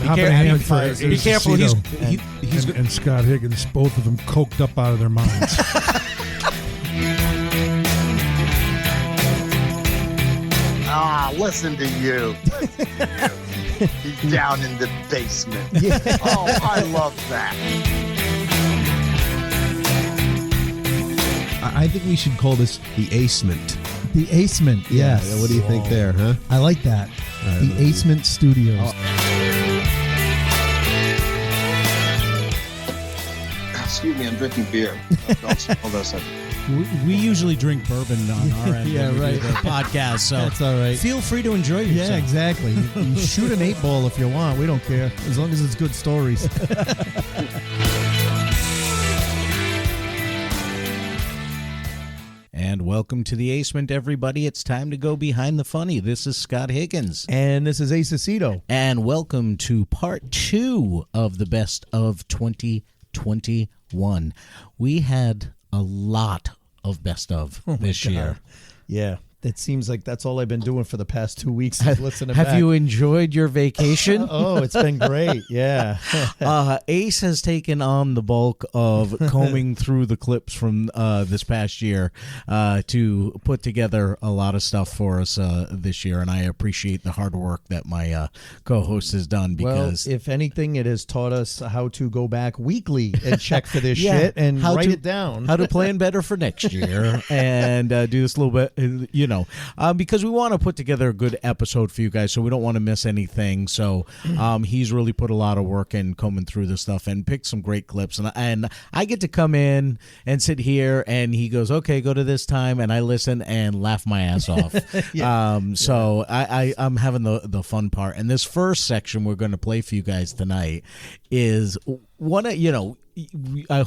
Be careful. He's and Scott Higgins, both of them coked up out of their minds. Listen to you. He's down in the basement. Yeah. Oh, I love that. I think we should call this the Acement. The Acement, yes. Yeah, what do you think there, huh? I like that. The Acement Studios. Excuse me, I'm drinking beer. Hold on a second. We usually drink bourbon on our end. Yeah, when we right. do the podcast, so That's all right. feel free to enjoy yourself. Yeah, exactly. You shoot an 8-ball if you want. We don't care, as long as it's good stories. And welcome to the Acement, everybody. It's time to go behind the funny. This is Scott Higgins. And this is Acecito. And welcome to part 2 of the Best of 2021. We had a lot of Best of this year. Yeah. It seems like that's all I've been doing for the past 2 weeks is listening Have back. you enjoyed your vacation? Oh, it's been great. Yeah. Ace has taken on the bulk of combing through the clips from this past year to put together a lot of stuff for us this year, and I appreciate the hard work that my co-host has done. Because if anything, it has taught us how to go back weekly and check for this shit and write it down. How to plan better for next year and do this a little bit, because we want to put together a good episode for you guys, so we don't want to miss anything. So he's really put a lot of work in combing through this stuff and picked some great clips. And I get to come in and sit here, and he goes, okay, go to this time, and I listen and laugh my ass off. So I'm having the fun part. And this first section we're going to play for you guys tonight is one of,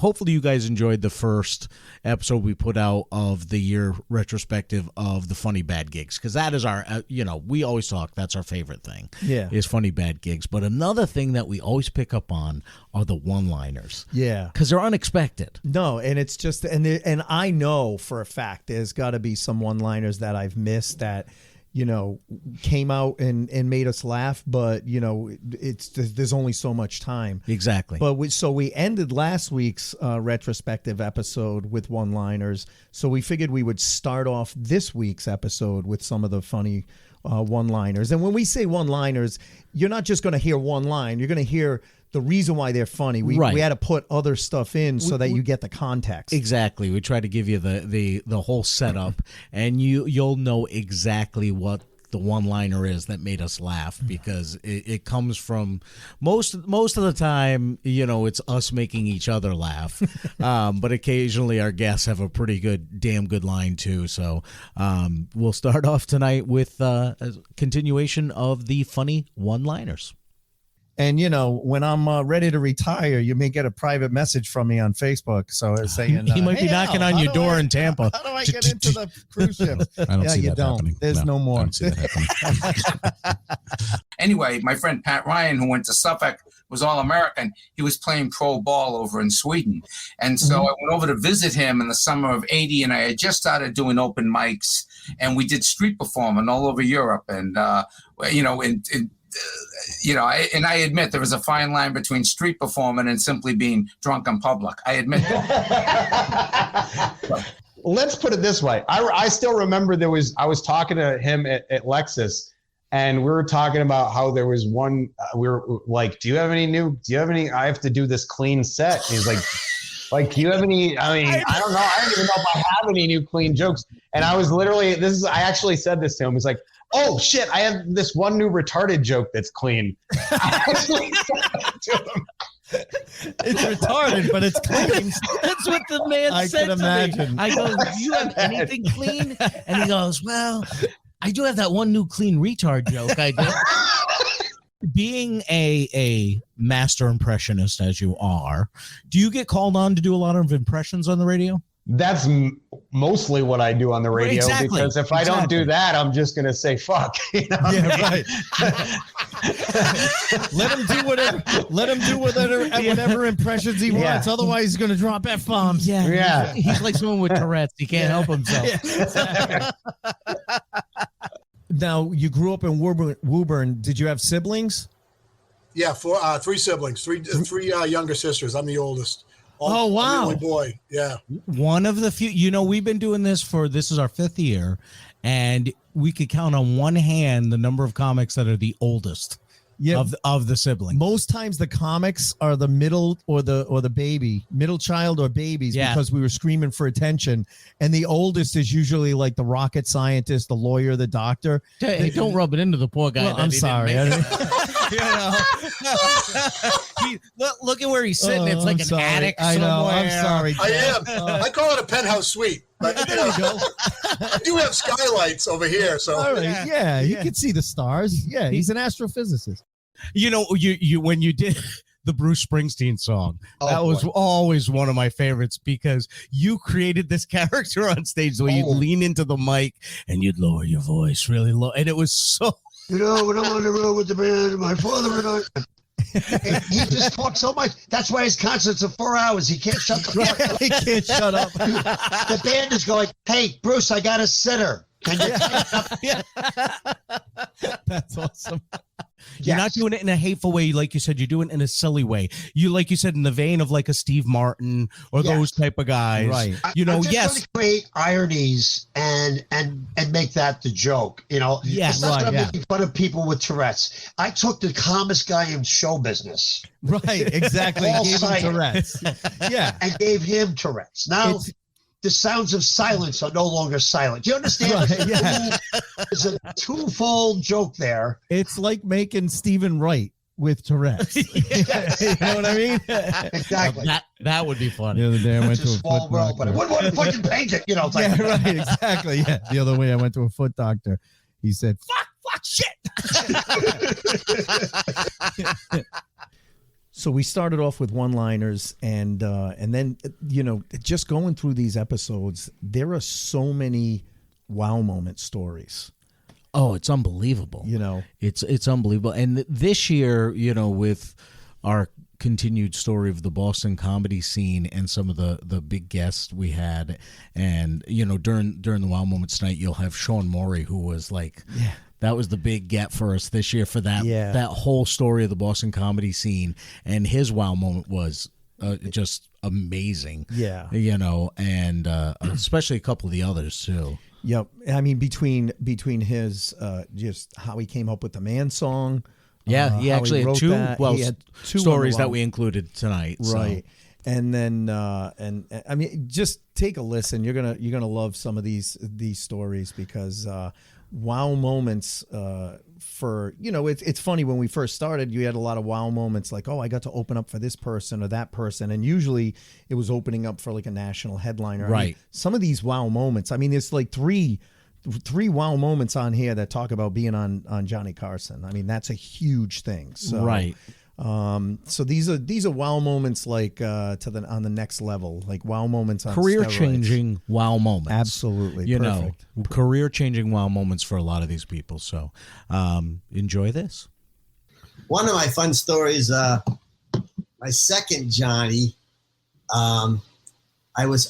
hopefully you guys enjoyed the first episode we put out of the year retrospective of the funny bad gigs, because that is our, we always talk, that's our favorite thing, is funny bad gigs. But another thing that we always pick up on are the one-liners. Yeah. Because they're unexpected. No, and it's just, and I know for a fact there's got to be some one-liners that I've missed that, came out and made us laugh, but there's only so much time. Exactly. But we ended last week's retrospective episode with one-liners, so we figured we would start off this week's episode with some of the funny one-liners. And when we say one-liners, you're not just going to hear one line, you're going to hear the reason why they're funny. We had to put other stuff in so that you get the context. Exactly. We try to give you the whole setup, and you'll know exactly what the one-liner is that made us laugh, because it comes from most of the time, it's us making each other laugh. But occasionally our guests have a damn good line too. So we'll start off tonight with a continuation of the funny one-liners. And, when I'm ready to retire, you may get a private message from me on Facebook. So it's saying he might be knocking on your door in Tampa. How do I get into the cruise ship? I don't see that happening. There's no more. I don't see that happening. Anyway, my friend Pat Ryan, who went to Suffolk, was All-American. He was playing pro ball over in Sweden. And so I went over to visit him in the summer of 80, and I had just started doing open mics, and we did street performing all over Europe. And, I admit there was a fine line between street performing and simply being drunk in public. I admit that. Let's put it this way. I still remember I was talking to him at Lexus, and we were talking about how there was one, we were like, do you have any, I have to do this clean set. And he's like, do you have any, I don't know. I don't even know if I have any new clean jokes. And I was literally, I actually said this to him. He's like, oh shit, I have this one new retarded joke that's clean. I actually said that to him. It's retarded, but it's clean. That's what the man said to me. I go, do you have anything clean? And he goes, well, I do have that one new clean retard joke I did. Being a master impressionist as you are, do you get called on to do a lot of impressions on the radio? That's mostly what I do on the radio, because if I don't do that, I'm just going to say fuck. Right. Let him do whatever impressions he wants. Otherwise, he's going to drop F-bombs. Yeah. He's like someone with Tourette's. He can't help himself. Now, you grew up in Woburn. Did you have siblings? Yeah, three siblings, three younger sisters. I'm the oldest. Oh, wow. I'm the only boy. Yeah. One of the few, we've been doing this this is our 5th year, and we could count on one hand the number of comics that are the oldest of the siblings. Most times the comics are the middle or the baby, middle child or babies, because we were screaming for attention. And the oldest is usually like the rocket scientist, the lawyer, the doctor. Hey, don't rub it into the poor guy. Well, I'm sorry. Look at where he's sitting. It's like an attic I know. I'm sorry. I am. I call it a penthouse suite. But there you go. I do have skylights over here. So all right. Yeah, you can see the stars. Yeah, he's an astrophysicist. You when you did the Bruce Springsteen song, that was always one of my favorites, because you created this character on stage where you'd lean into the mic and you'd lower your voice really low, and it was so. When I'm on the road with the band, my father and I. He just talks so much. That's why his concerts are 4 hours. He can't shut the fuck up. He can't shut up. The band is going, hey, Bruce, I got a sitter. Can you That's awesome. You're not doing it in a hateful way, like you said. You're doing it in a silly way. You, like you said, in the vein of like a Steve Martin or those type of guys. Right. I'm just going to create ironies and make that the joke. It's not going to make fun of people with Tourette's. I took the calmest guy in show business. Right. Exactly. Gave him Tourette's. And gave him Tourette's. Now. The sounds of silence are no longer silent. Do you understand? Right, There's a twofold joke there. It's like making Stephen Wright with Tourette's. You know what I mean? Exactly. That would be funny. The other day I went to a small world, but I wouldn't want to fucking paint it. It's like, right, exactly. Yeah. The other way I went to a foot doctor. He said, fuck, shit. So we started off with one-liners, and then just going through these episodes, there are so many wow moment stories. Oh, it's unbelievable. It's unbelievable. And this year, with our continued story of the Boston comedy scene and some of the big guests we had, and during the wow moments tonight, you'll have Sean Morey, who was like. Yeah. That was the big get for us this year for that whole story of the Boston comedy scene, and his wow moment was just amazing. Yeah, and especially a couple of the others too. Yep, I mean between his just how he came up with the Man song. Yeah, he actually had two. He had two stories that we included tonight. Right. So. And then, and I mean, just take a listen. You're gonna love some of these stories, because wow moments for it's funny, when we first started, you had a lot of wow moments like, oh, I got to open up for this person or that person, and usually it was opening up for like a national headliner. Right. I mean, some of these wow moments, I mean, it's like three wow moments on here that talk about being on Johnny Carson. I mean, that's a huge thing. So, right. So these are wow moments like on the next level, like wow moments on career steroids. Changing wow moments. Absolutely. Perfect. Career changing wow moments for a lot of these people. So enjoy this. One of my fun stories, my second Johnny, I was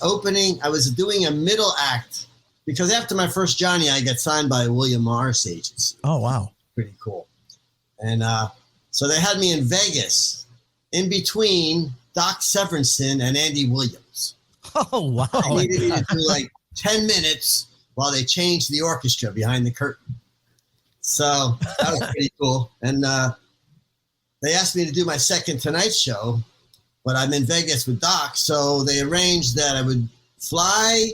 doing a middle act, because after my first Johnny, I got signed by William Morris Agency. Oh, wow. Pretty cool. And so they had me in Vegas in between Doc Severinsen and Andy Williams. Oh, wow. I needed me to do like 10 minutes while they changed the orchestra behind the curtain. So that was pretty cool. And they asked me to do my second Tonight Show, but I'm in Vegas with Doc. So they arranged that I would fly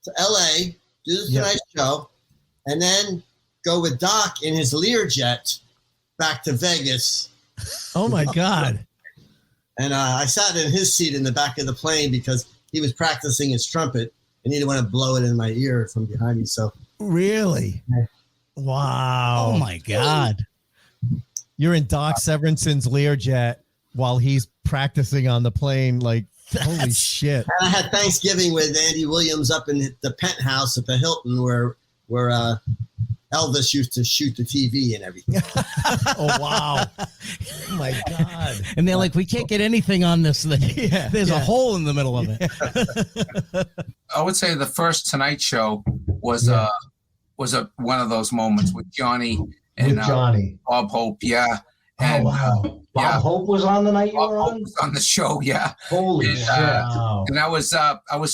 to LA, do the Tonight Show, and then go with Doc in his Learjet back to Vegas. Oh my God. And I sat in his seat in the back of the plane because he was practicing his trumpet and he didn't want to blow it in my ear from behind me. So really? Wow. Oh my God. You're in Doc Severinsen's Learjet while he's practicing on the plane. Like, holy shit. And I had Thanksgiving with Andy Williams up in the penthouse at the Hilton where Elvis used to shoot the TV and everything. Oh, wow. Oh, my God. And they're like, we can't get anything on this thing. Yeah, There's a hole in the middle of it. I would say the first Tonight Show was one of those moments with Johnny and Johnny. Bob Hope. Yeah. And, wow. Yeah. Hope was on the night you were Hope on? was on the show, yeah. Holy And, shit. and I was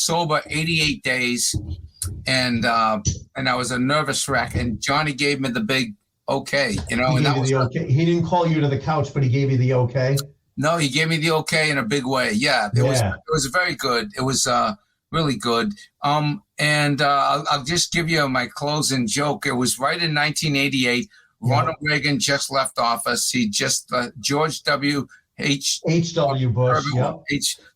sober 88 days, and I was a nervous wreck. And Johnny gave me the big okay, He and gave that you was the okay. He didn't call you to the couch, but he gave you the okay. no, he gave me the okay in a big way. Yeah, it was very good. It was really good. And I'll just give you my closing joke. It was right in 1988. Ronald Reagan just left office. He just George W. H.W. Bush.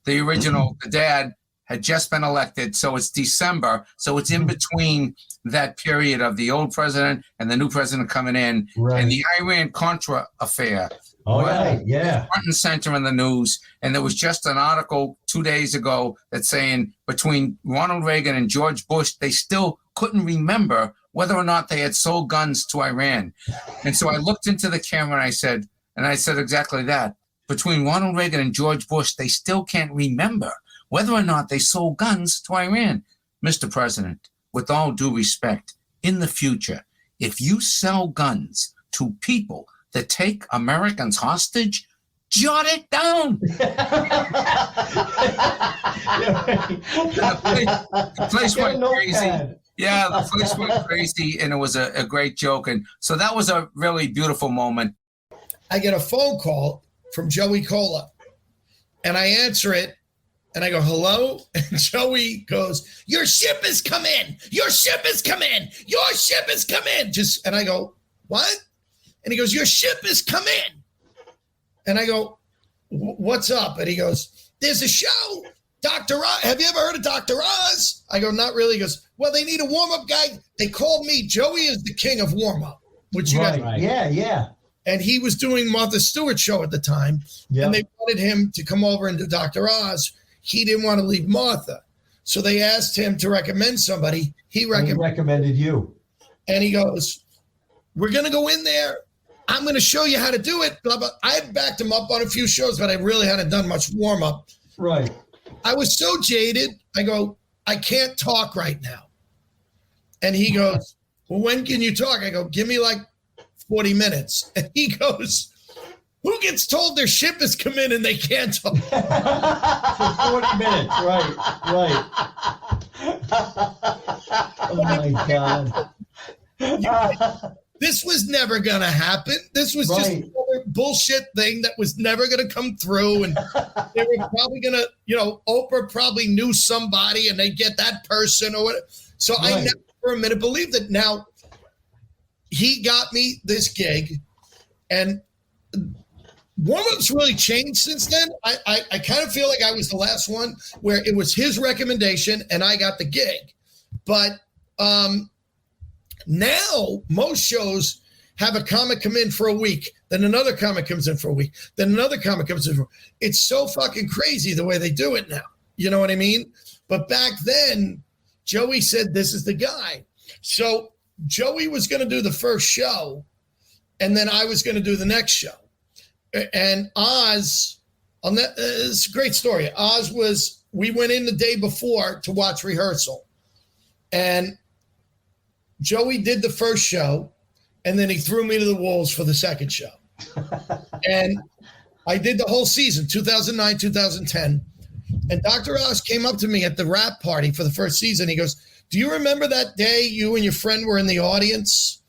The original, the dad had just been elected. So it's December. So it's in between that period of the old president and the new president coming in, and the Iran-Contra affair. Front and center in the news. And there was just an article 2 days ago that's saying between Ronald Reagan and George Bush, they still couldn't remember whether or not they had sold guns to Iran. And so I looked into the camera and I said exactly that. Between Ronald Reagan and George Bush, they still can't remember whether or not they sold guns to Iran. Mr. President, with all due respect, in the future, if you sell guns to people that take Americans hostage, jot it down. The place went crazy. Yeah, the place went crazy, and it was a great joke. And so that was a really beautiful moment. I get a phone call from Joey Cola, and I answer it, and I go, hello? And Joey goes, your ship has come in. Your ship has come in. Your ship has come in. And I go, what? And he goes, your ship has come in. And I go, what's up? And he goes, there's a show. Dr. Oz. Have you ever heard of Dr. Oz? I go, not really. He goes, well, they need a warm-up guy. They called me. Joey is the king of warm-up, which you guys. Yeah. And he was doing Martha Stewart's show at the time. And they wanted him to come over and do Dr. Oz. He didn't want to leave Martha. So they asked him to recommend somebody. He recommended you. And he goes, we're going to go in there. I'm going to show you how to do it. Blah, blah. I had backed him up on a few shows, but I really hadn't done much warm-up. Right. I was so jaded. I go, I can't talk right now. And he goes, well, when can you talk? I go, give me like 40 minutes. And he goes, who gets told their ship has come in and they can't talk? For 40 minutes. Right. Oh, my God. This was never going to happen. This was just another bullshit thing that was never going to come through. And they were probably going to, Oprah probably knew somebody and they get that person or whatever. So I never for a minute believed it. Now, he got me this gig, and warm-up's really changed since then. I kind of feel like I was the last one where it was his recommendation and I got the gig. But now most shows have a comic come in for a week, then another comic comes in for a week, then another comic comes in. It's so fucking crazy the way they do it now. You know what I mean? But back then, Joey said, this is the guy. So Joey was going to do the first show, and then I was going to do the next show. And Oz, it's a great story. We went in the day before to watch rehearsal. And Joey did the first show, and then he threw me to the wolves for the second show. And I did the whole season, 2009, 2010. And Dr. Oz came up to me at the rap party for the first season. He goes, do you remember that day you and your friend were in the audience?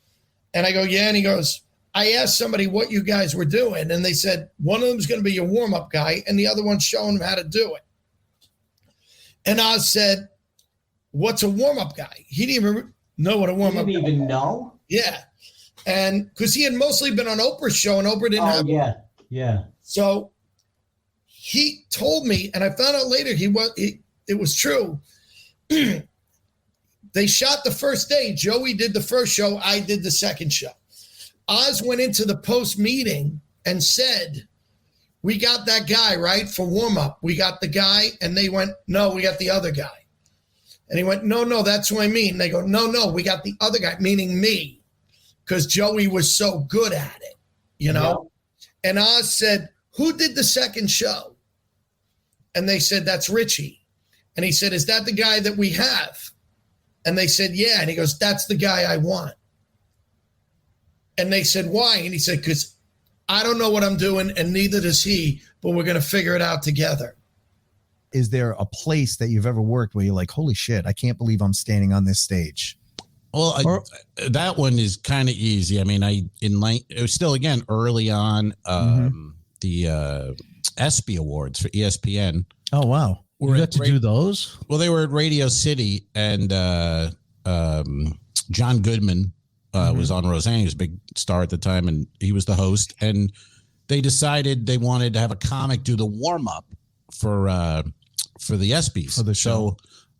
And I go, yeah. And he goes, I asked somebody what you guys were doing, and they said one of them's going to be your warm-up guy, and the other one's showing him how to do it. And Oz said, what's a warm-up guy? He didn't even know what a warm-up guy was. Didn't even know? Yeah. And because he had mostly been on Oprah's show, and Oprah didn't have it. Yeah. So he told me, and I found out later it was true. They shot the first day. Joey did the first show. I did the second show. Oz went into the post meeting and said, we got that guy, right, for warm-up. We got the guy. And they went, no, we got the other guy. And he went, no, that's what I mean. And they go, no, we got the other guy, meaning me, because Joey was so good at it, Yeah. And Oz said, who did the second show? And they said, that's Richie. And he said, is that the guy that we have? And they said, yeah. And he goes, that's the guy I want. And they said, why? And he said, because I don't know what I'm doing, and neither does he, but we're going to figure it out together. Is there a place that you've ever worked where you're like, holy shit, I can't believe I'm standing on this stage? Well, that one is kind of easy. I mean, it was still, again, early on, the ESPY Awards for ESPN. Oh, wow. You got to do those? Well, they were at Radio City, and John Goodman was on Roseanne. He was a big star at the time, and he was the host. And they decided they wanted to have a comic do the warm-up for the ESPYs. For the show. So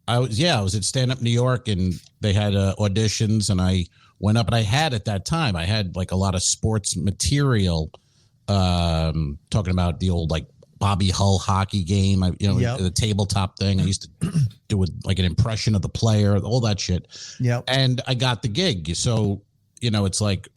I was at Stand Up New York, and they had auditions, and I went up, and I had like a lot of sports material, talking about the old like Bobby Hull hockey game, the tabletop thing. I used to do it like an impression of the player, all that shit. Yeah. And I got the gig. So, it's like,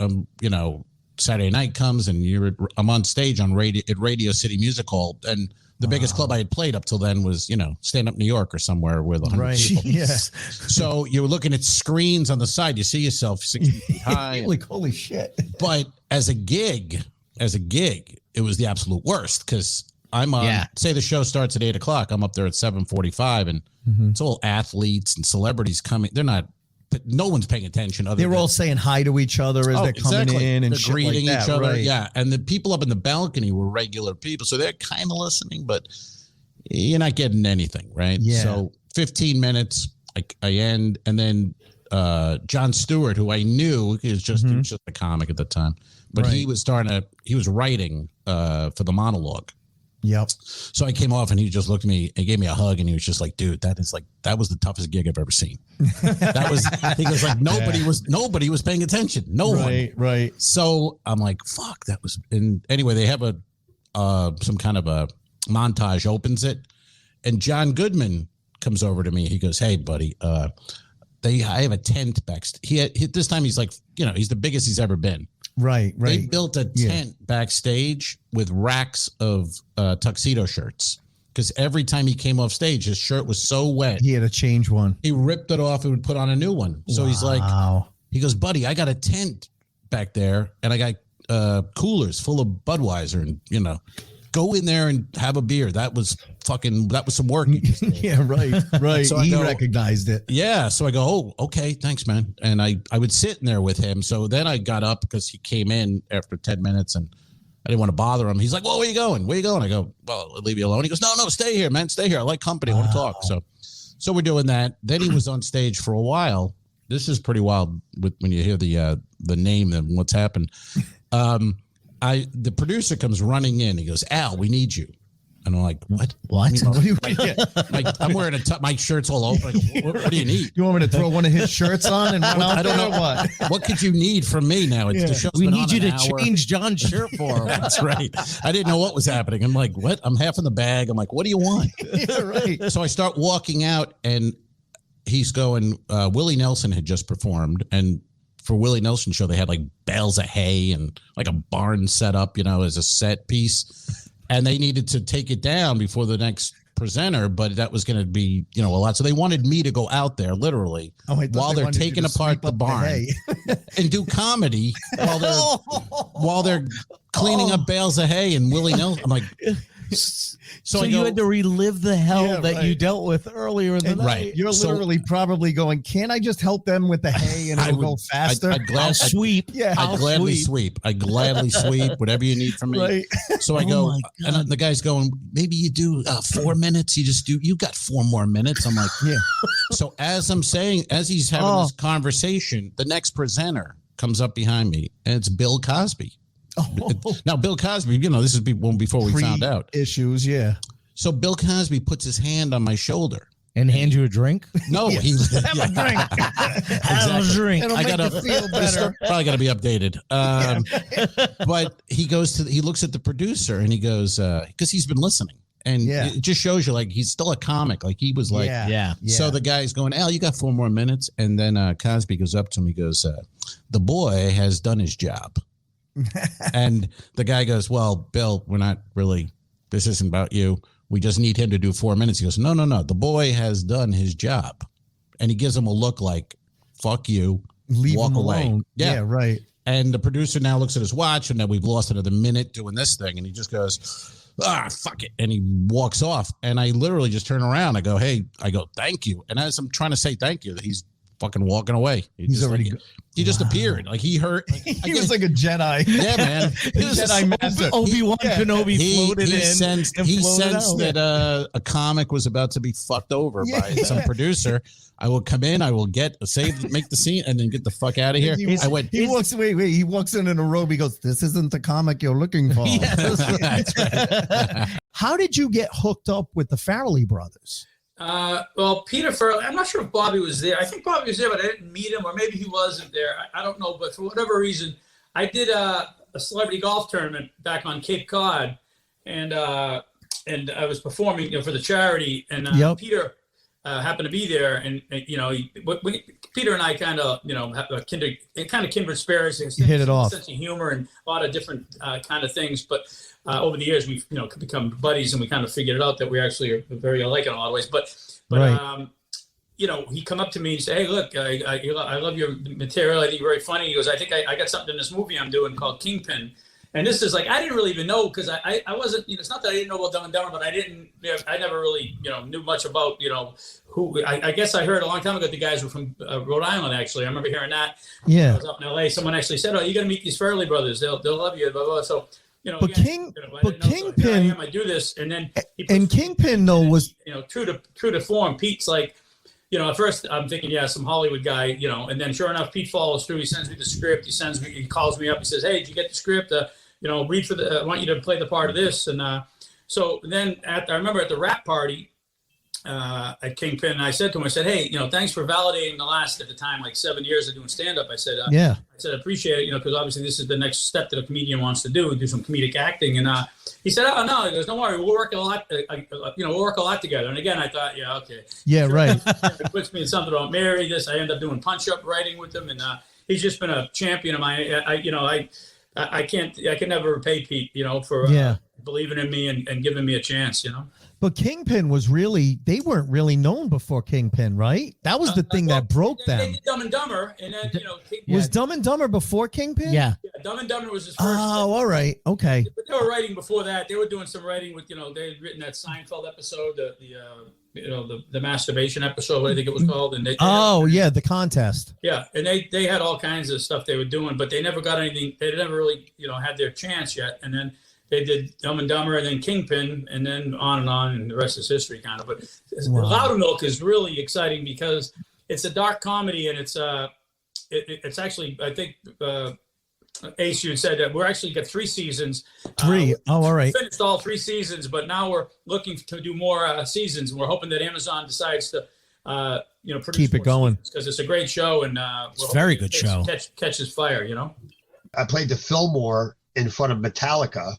Saturday night comes and I'm on stage at Radio City Music Hall, and the biggest club I had played up till then was, Stand Up New York or somewhere with 100 people. Yeah. So you're looking at screens on the side. You see yourself 60 feet high. Like, holy shit. But as a gig, it was the absolute worst, because I'm on, say the show starts at 8:00. I'm up there at 7:45, and it's all athletes and celebrities coming. No one's paying attention. They're all saying hi to each other as they're coming in and they're greeting like that, each other. right. Yeah. And the people up in the balcony were regular people. So they're kind of listening, but you're not getting anything, right? Yeah. So 15 minutes, I end. And then Jon Stewart, who I knew, he was just a comic at the time, but he was writing for the monologue. Yep. So I came off, and he just looked at me and gave me a hug, and he was just like, dude, that was the toughest gig I've ever seen. He goes like, nobody was paying attention. No one. Right. So I'm like, fuck, that was, and anyway, they have some kind of a montage opens it, and John Goodman comes over to me. He goes, hey buddy, I have a tent backstage. This time he's like, he's the biggest he's ever been. Right. They built a tent backstage with racks of tuxedo shirts, because every time he came off stage, his shirt was so wet. He had to change one. He ripped it off and would put on a new one. So he's like, he goes, buddy, I got a tent back there, and I got coolers full of Budweiser, and, go in there and have a beer. That was some work. Yeah, right. So he recognized it. Yeah. So I go, oh, okay, thanks, man. And I would sit in there with him. So then I got up, because he came in after 10 minutes, and I didn't want to bother him. He's like, well, where you going? I go, well, I'll leave you alone. He goes, no, stay here, man. Stay here. I like company. I want to talk. So we're doing that. Then he was on stage for a while. This is pretty wild when you hear the name and what's happened. The producer comes running in. He goes, Al, we need you. And I'm like, what? I'm wearing my shirt's all open. I go, what do you need? You want me to throw one of his shirts on and run out? I don't know what. What could you need from me now? The show's we been need on you an to hour. change John's shirt for him. That's right. I didn't know what was happening. I'm like, what? I'm half in the bag. I'm like, what do you want? Yeah, right. So I start walking out, and he's going, Willie Nelson had just performed, and for Willie Nelson show, they had like bales of hay and like a barn set up, as a set piece. And they needed to take it down before the next presenter, but that was going to be, a lot. So they wanted me to go out there literally while they're taking apart the barn and do comedy while they're cleaning up bales of hay and Willie Nelson. I'm like, so you had to relive the hell that you dealt with earlier in the night. Right. You're literally probably going, can't I just help them with the hay and it'll go faster? I'll sweep. I'd gladly sweep. I'd gladly sweep, whatever you need from me. Right. So I go, and the guy's going, maybe you do 4 minutes. You got 4 more minutes. I'm like, yeah. So as he's having this conversation, the next presenter comes up behind me, and it's Bill Cosby. Now, Bill Cosby, this is before we found out. Issues, yeah. So Bill Cosby puts his hand on my shoulder. And hand you a drink? No, have a drink. Have a drink. It'll make you feel better. Probably got to be updated. But he looks at the producer, and he goes, because he's been listening. And it just shows you, like, he's still a comic. Like, he was like, yeah. So the guy's going, Al, you got 4 more minutes. And then Cosby goes up to him. He goes, the boy has done his job. And the guy goes, well, Bill, we're not really, this isn't about you. We just need him to do 4 minutes. He goes, no. The boy has done his job. And he gives him a look like, fuck you. Leave walk him away. alone. Yeah, right. And the producer now looks at his watch, and then we've lost another minute doing this thing, and he just goes, fuck it. And he walks off. And I literally just turn around. I go, thank you. And as I'm trying to say thank you, he's fucking walking away. He's already he just appeared. Like he hurt. He was like a Jedi. Yeah, man. He was Jedi master. Obi-Wan Kenobi floated he in. Sensed, and he floated sensed out. that a comic was about to be fucked over by some producer. I will come in. I will make the scene, and then get the fuck out of here. He walks in a robe. He goes, "This isn't the comic you're looking for." That's right. How did you get hooked up with the Farrelly brothers? Well, Peter Farrelly, I'm not sure if Bobby was there. I think Bobby was there, but I didn't meet him, or maybe he wasn't there. I don't know. But for whatever reason, I did a celebrity golf tournament back on Cape Cod, and I was performing for the charity, and Peter happened to be there, and Peter and I kind of have a kindred spirits. You hit it off. Sense of humor and a lot of different kind of things, but. Over the years, we've become buddies, and we kind of figured it out that we actually are very alike in a lot of ways. But right. He come up to me and say, "Hey, look, I love your material. I think you're very funny." He goes, "I think I got something in this movie I'm doing called Kingpin." And this is like, I didn't really even know, because I wasn't, it's not that I didn't know about Dumb and Dumber, but I never really, knew much about, who, I guess I heard a long time ago the guys were from Rhode Island, actually. I remember hearing that. Yeah. I was up in LA. Someone actually said, "Oh, you got to meet these Farrelly brothers. They'll love you." Blah, blah, blah. So, But Kingpin, I do this, and then Kingpin though was true to form. Pete's like, at first I'm thinking, some Hollywood guy, and then sure enough, Pete follows through. He sends me the script. He calls me up. He says, "Hey, did you get the script? Read for I want you to play the part of this." And so then I remember at the rap party at Kingpin, and I said to him, "Hey, thanks for validating the last, at the time, like 7 years of doing stand-up." I said, I appreciate it, because obviously this is the next step that a comedian wants to do some comedic acting. And he said, "Oh no," he goes, "Don't worry, we'll work a lot, we'll work a lot together." And again, I thought, yeah, okay. Yeah, right. It puts me in something about Mary. I end up doing punch-up writing with him, and he's just been a champion of mine. I can never repay Pete, for believing in me and giving me a chance, But Kingpin they weren't really known before Kingpin, right? That was the thing that broke them. They did Dumb and Dumber, and then, Was Dumb and Dumber before Kingpin? Yeah. Dumb and Dumber was his first. Oh, all right. Okay. But they were writing before that. They were doing some writing with, they had written that Seinfeld episode, the masturbation episode, I think it was called. And the contest. Yeah, and they had all kinds of stuff they were doing, but they never got anything. They never really, had their chance yet. And then they did Dumb and Dumber, and then Kingpin, and then on, and the rest is history, kind of. But Loudermilk is really exciting because it's a dark comedy, and it's actually, I think, Ace, you said that we're actually got 3 seasons. All right. We finished all 3 seasons, but now we're looking to do more seasons, and we're hoping that Amazon decides to, produce keep it going, because it's a great show, and it's a very good show. Catches fire, I played the Fillmore in front of Metallica.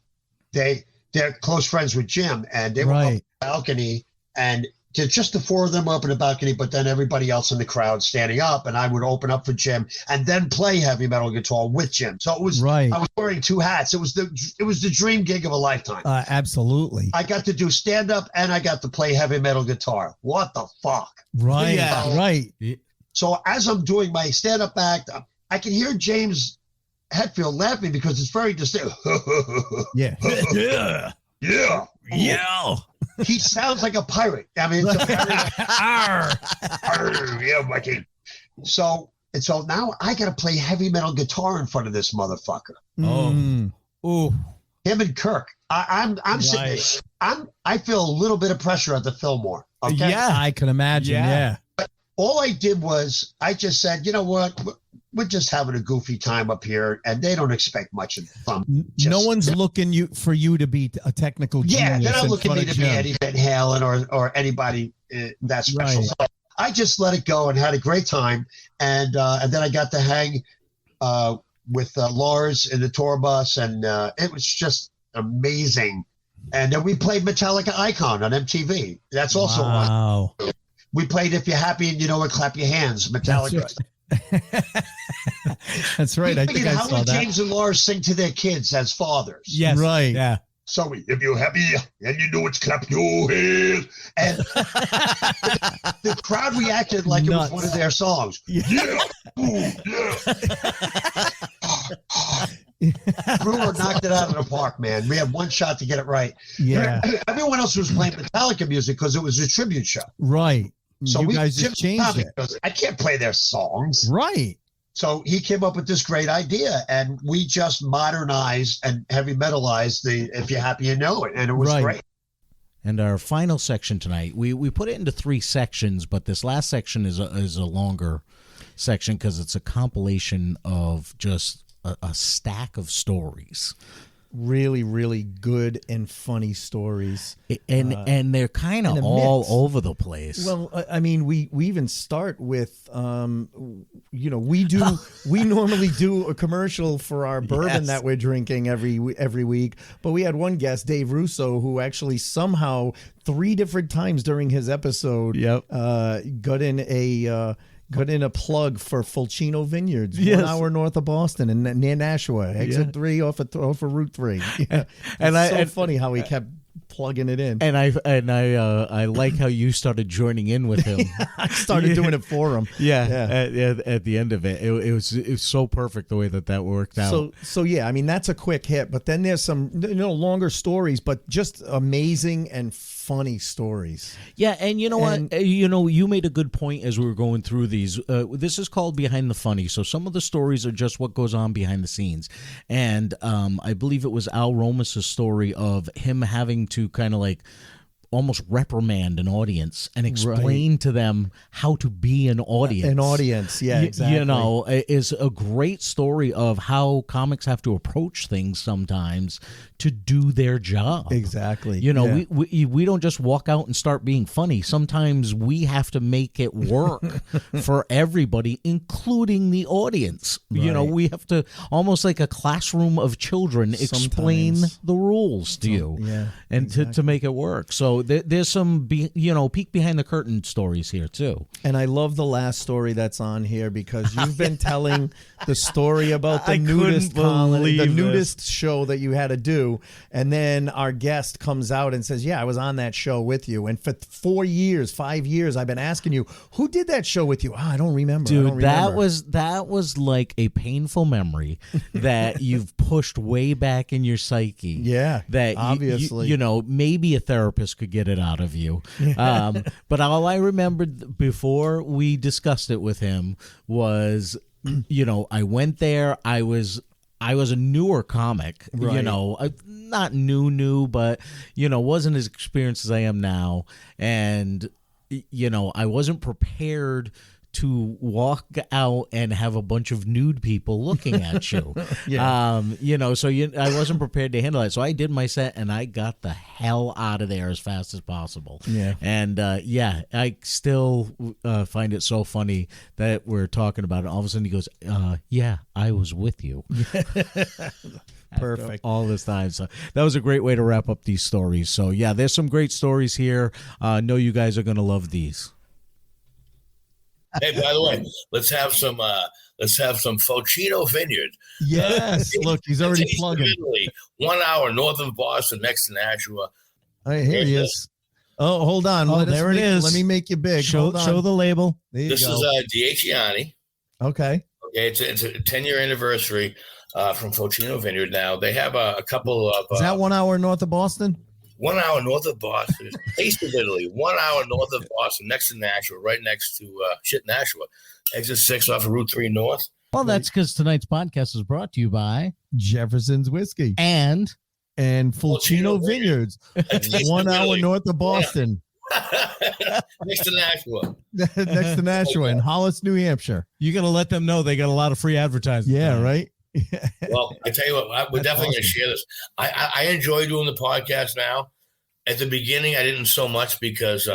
They're close friends with Jim, and they were up on the balcony, and just the 4 of them up in the balcony, but then everybody else in the crowd standing up, and I would open up for Jim and then play heavy metal guitar with Jim. So it was I was wearing 2 hats. It was the dream gig of a lifetime. Absolutely. I got to do stand up and I got to play heavy metal guitar. What the fuck? Right. Yeah. Right. So as I'm doing my stand up act, I can hear James Hetfield laughing because it's very distinct. Yeah. Yeah. Yeah. He sounds like a pirate. I mean, it's yeah, Mikey. So now I got to play heavy metal guitar in front of this motherfucker. Oh, him and Kirk. I'm sitting there. I feel a little bit of pressure at the Fillmore. Okay? Yeah, I can imagine. Yeah. But all I did was I just said, you know what? We're just having a goofy time up here, and they don't expect much of them. No one's looking for you to be a technical genius. Yeah, they're not looking me to be Eddie Van Halen or anybody that special. Right. So I just let it go and had a great time, and then I got to hang with Lars in the tour bus, and it was just amazing. And then we played Metallica Icon on MTV. That's also one. We played If You're Happy and You Know It, Clap Your Hands. Metallica. That's right. I think I saw that. James and Lars sing to their kids as fathers. Yes. Right. Yeah. So if you're happy and you know it's clap your hands, and the crowd reacted like it was one of their songs. Yeah. Ooh, yeah. it out of the park, man. We had one shot to get it right. Yeah. Everyone else was playing Metallica music because it was a tribute show. Right. So you guys just changed it. Goes, I can't play their songs. Right. So he came up with this great idea, and we just modernized and heavy metalized the "If You're Happy You Know It," and it was great. And our final section tonight, we put it into 3 sections, but this last section is a longer section because it's a compilation of just a stack of stories. Really, really good and funny stories, and they're kind of all mix. Over the place. Well, I mean, we even start with, we normally do a commercial for our bourbon that we're drinking every week, but we had one guest, Dave Russo, who actually somehow 3 different times during his episode, got in a plug for Fulcino Vineyards, 1 hour north of Boston and near Nashua, exit 3 off of Route 3. Yeah. And it's funny how he kept plugging it in. And I like how you started joining in with him. I started doing it for him. At the end of it, it was so perfect the way that worked out. So yeah, I mean that's a quick hit, but then there's some longer stories, but just amazing and funny stories. Yeah, and you know what? You made a good point as we were going through these. This is called Behind the Funny. So some of the stories are just what goes on behind the scenes. And I believe it was Al Romas' story of him having to kind of like almost reprimand an audience and explain to them how to be an audience. An audience, yeah, exactly. Is a great story of how comics have to approach things sometimes to do their job. Exactly. We don't just walk out and start being funny. Sometimes we have to make it work for everybody, including the audience. Right. We have to, almost like a classroom of children, explain the rules to you to make it work. So there's some, peek behind the curtain stories here too. And I love the last story that's on here because you've been telling the story about the nudist show that you had to do. And then our guest comes out and says, I was on that show with you. And for 5 years, I've been asking you, who did that show with you? I don't remember. Dude, that was like a painful memory that you've pushed way back in your psyche. Yeah, that obviously. Maybe a therapist could get it out of you. But all I remembered before we discussed it with him was, I went there. I was a newer comic, not new, but, wasn't as experienced as I am now. And, I wasn't prepared to walk out and have a bunch of nude people looking at you. I wasn't prepared to handle it. So I did my set and I got the hell out of there as fast as possible. Yeah. And I still find it so funny that we're talking about it. All of a sudden he goes, I was with you. Perfect. All this time. So that was a great way to wrap up these stories. So yeah, there's some great stories here. Know you guys are going to love these. Hey, by the way, let's have some Fulcino Vineyard. Yes, look, he's already plugging. Italy, 1 hour north of Boston, next to Nashua. Hey, here he is. Oh, hold on. There it is. Let me make you big. Show the label. This is Diaciani. Okay. It's a 10-year anniversary from Fulcino Vineyard. Now they have a couple of. Is that 1 hour north of Boston? 1 hour north of Boston, taste of Italy. 1 hour north of Boston, next to Nashua, right next to Nashua. Exit 6 off of Route 3 North. Well, that's because tonight's podcast is brought to you by Jefferson's Whiskey and Fulcino Vineyards. 1 hour north of Boston. Next to Nashua. Next to Nashua in Hollis, New Hampshire. You got to let them know they got a lot of free advertising. Yeah, right. Well, I tell you what, we're definitely going to share this. I enjoy doing the podcast now. At the beginning, I didn't so much because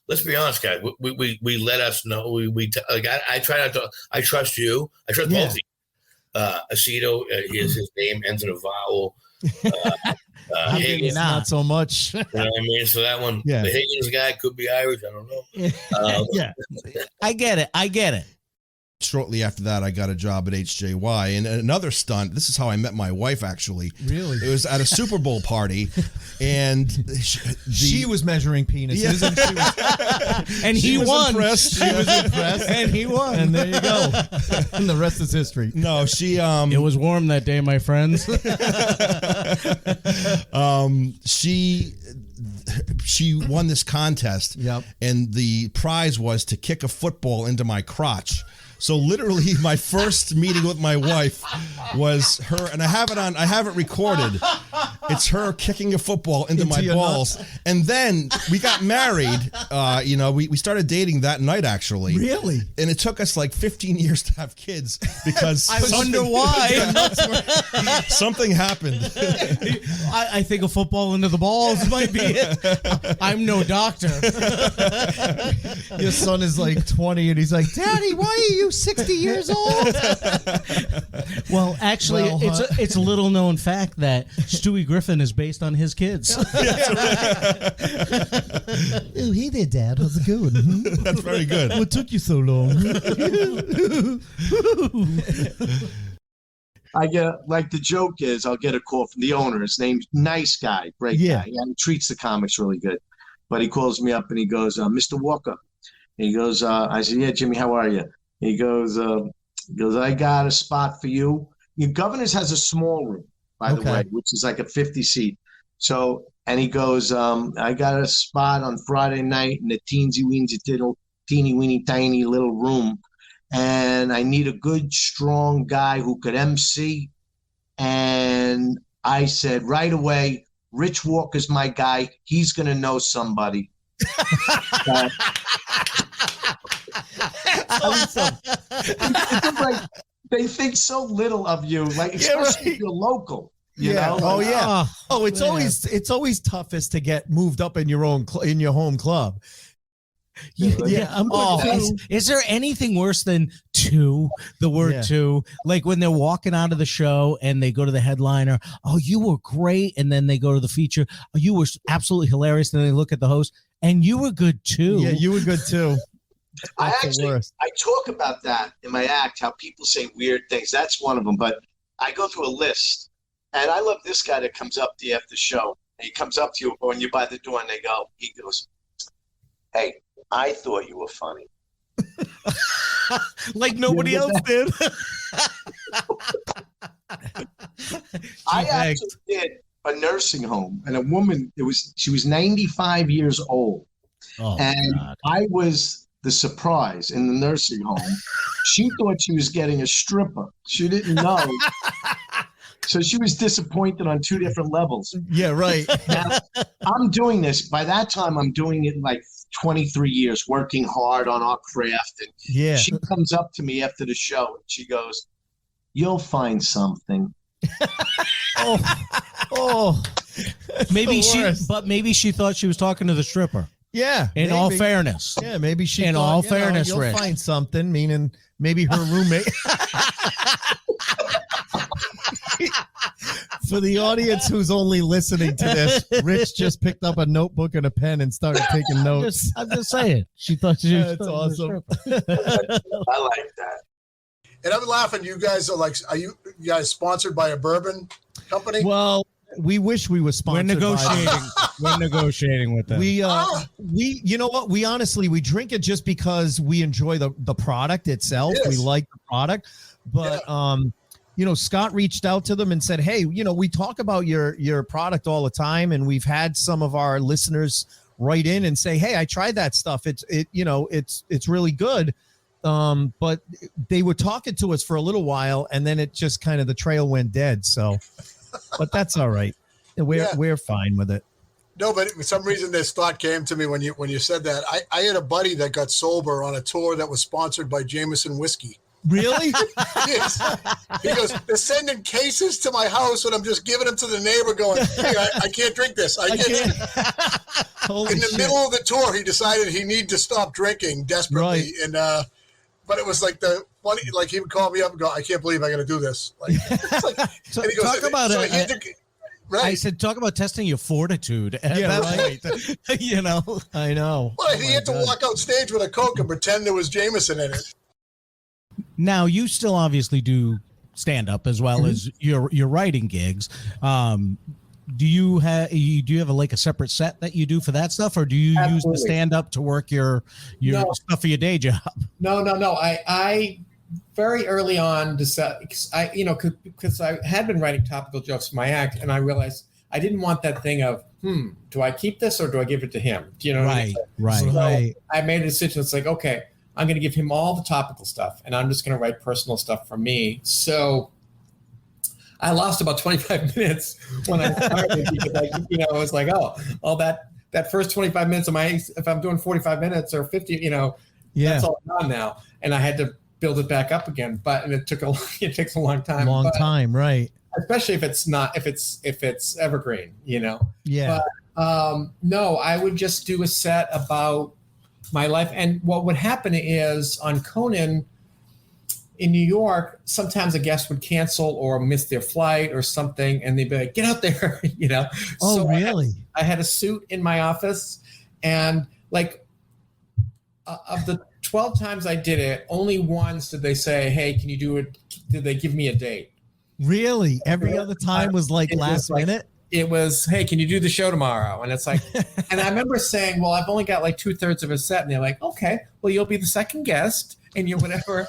let's be honest, guys. We let us know. I try not to. I trust you. I trust both of you. Aceto is his name, ends in a vowel. Higgins, not so much. You know what I mean? So that one, the Higgins guy could be Irish. I don't know. I get it. shortly after that, I got a job at HJY. And another stunt, this is how I met my wife, actually. Really? It was at a Super Bowl party, and she was measuring penises. Yeah. And he won. Impressed. She was impressed. And he won. And there you go. And the rest is history. No, she... it was warm that day, my friends. She won this contest, and the prize was to kick a football into my crotch. So literally, my first meeting with my wife was her, and I have it recorded. It's her kicking a football into my balls, and then we got married. We started dating that night, actually. Really? And it took us like 15 years to have kids because I wonder why. Something happened. I think a football into the balls might be it. I'm no doctor. Your son is like 20, and he's like, "Daddy, why are you 60 years old?" Well, actually, it's a little known fact that Stewie Griffin is based on his kids. Oh, hey there, Dad. How's it going? That's very good. What took you so long? I get, like, the joke is, I'll get a call from the owner. His name's Nice Guy, great guy. And he treats the comics really good. But he calls me up and he goes, "Mr. Walker." And he goes, I said, "Yeah, Jimmy, how are you?" He goes, "I got a spot for you." Your Governor's has a small room, by the way, which is like a 50 seat. So, and he goes, "I got a spot on Friday night in the teeny weeny tiny little room. And I need a good, strong guy who could MC." And I said right away, "Rich Walker's my guy. He's going to know somebody." Like, they think so little of you, like, especially if you're local. You know? Oh yeah. It's always toughest to get moved up in your home club. Is there anything worse than two? The word two, like when they're walking out of the show and they go to the headliner. "Oh, you were great," and then they go to the feature. "Oh, you were absolutely hilarious." And then they look at the host, "And you were good too." Yeah, you were good too. I talk about that in my act, how people say weird things. That's one of them. But I go through a list, and I love this guy that comes up to you after the show. And he comes up to you when you're by the door, and he goes, "Hey, I thought you were funny." Like nobody else did. I actually did a nursing home, and a woman, she was 95 years old. And I was the surprise in the nursing home. She thought she was getting a stripper. She didn't know. So she was disappointed on two different levels. Yeah, right. Now, I'm doing this. By that time, I'm doing it like 23 years, working hard on our craft. And she comes up to me after the show and she goes, "You'll find something." Maybe she thought she was talking to the stripper. Yeah. In all fairness. Yeah, maybe she in thought, all fairness, you'll Rich. find something, meaning maybe her roommate. For the audience who's only listening to this, Rich just picked up a notebook and a pen and started taking notes. I'm just saying. She thought she was That's awesome. I like that. And I'm laughing. You guys are you guys sponsored by a bourbon company? Well, we wish we were sponsored. We're negotiating. We're negotiating with them. We you know what? We honestly drink it just because we enjoy the product itself. Yes. We like the product, but Scott reached out to them and said, "Hey, we talk about your product all the time, and we've had some of our listeners write in and say, 'Hey, I tried that stuff. It's really good.'" But they were talking to us for a little while, and then it just kind of the trail went dead. So, but that's all right. We're fine with it. No, but for some reason this thought came to me when you said that. I had a buddy that got sober on a tour that was sponsored by Jameson Whiskey. Really? Yes. He goes, "They're sending cases to my house, and I'm just giving them to the neighbor going, 'Hey, I can't drink this. I can't.'" In the middle of the tour, he decided he needed to stop drinking desperately. Right. And but it was like the funny, like he would call me up and go, "I can't believe I got to do this." Like, so and he goes, talk about it. Right. I said, talk about testing your fortitude. Yeah, right. I know. Well, he had to walk out stage with a Coke and pretend there was Jameson in it. Now you still obviously do stand up as well as your writing gigs. Do you have a separate set that you do for that stuff, or do you use the stand up to work your stuff for your day job? No. I very early on decided, because I had been writing topical jokes for my act, and I realized I didn't want that thing of, do I keep this or do I give it to him? Do you know what I mean? Right. So I made a decision. It's like, okay, I'm going to give him all the topical stuff, and I'm just going to write personal stuff for me. So I lost about 25 minutes when I started because I was like, all that first 25 minutes of if I'm doing 45 minutes or 50, that's all gone now. And I had to build it back up again. And it takes a long time. Right. Especially if it's evergreen, Yeah. But no, I would just do a set about my life. And what would happen is on Conan in New York, sometimes a guest would cancel or miss their flight or something, and they'd be like, "Get out there," Oh, so really? I had a suit in my office, and of the 12 times I did it, only once did they say, "Hey, can you do it?" Did they give me a date? Really? Every other time was last minute? It was, "Hey, can you do the show tomorrow?" And it's like, and I remember saying, "Well, I've only got 2/3 of a set," and they're like, "Okay, well, you'll be the second guest." And you're whatever,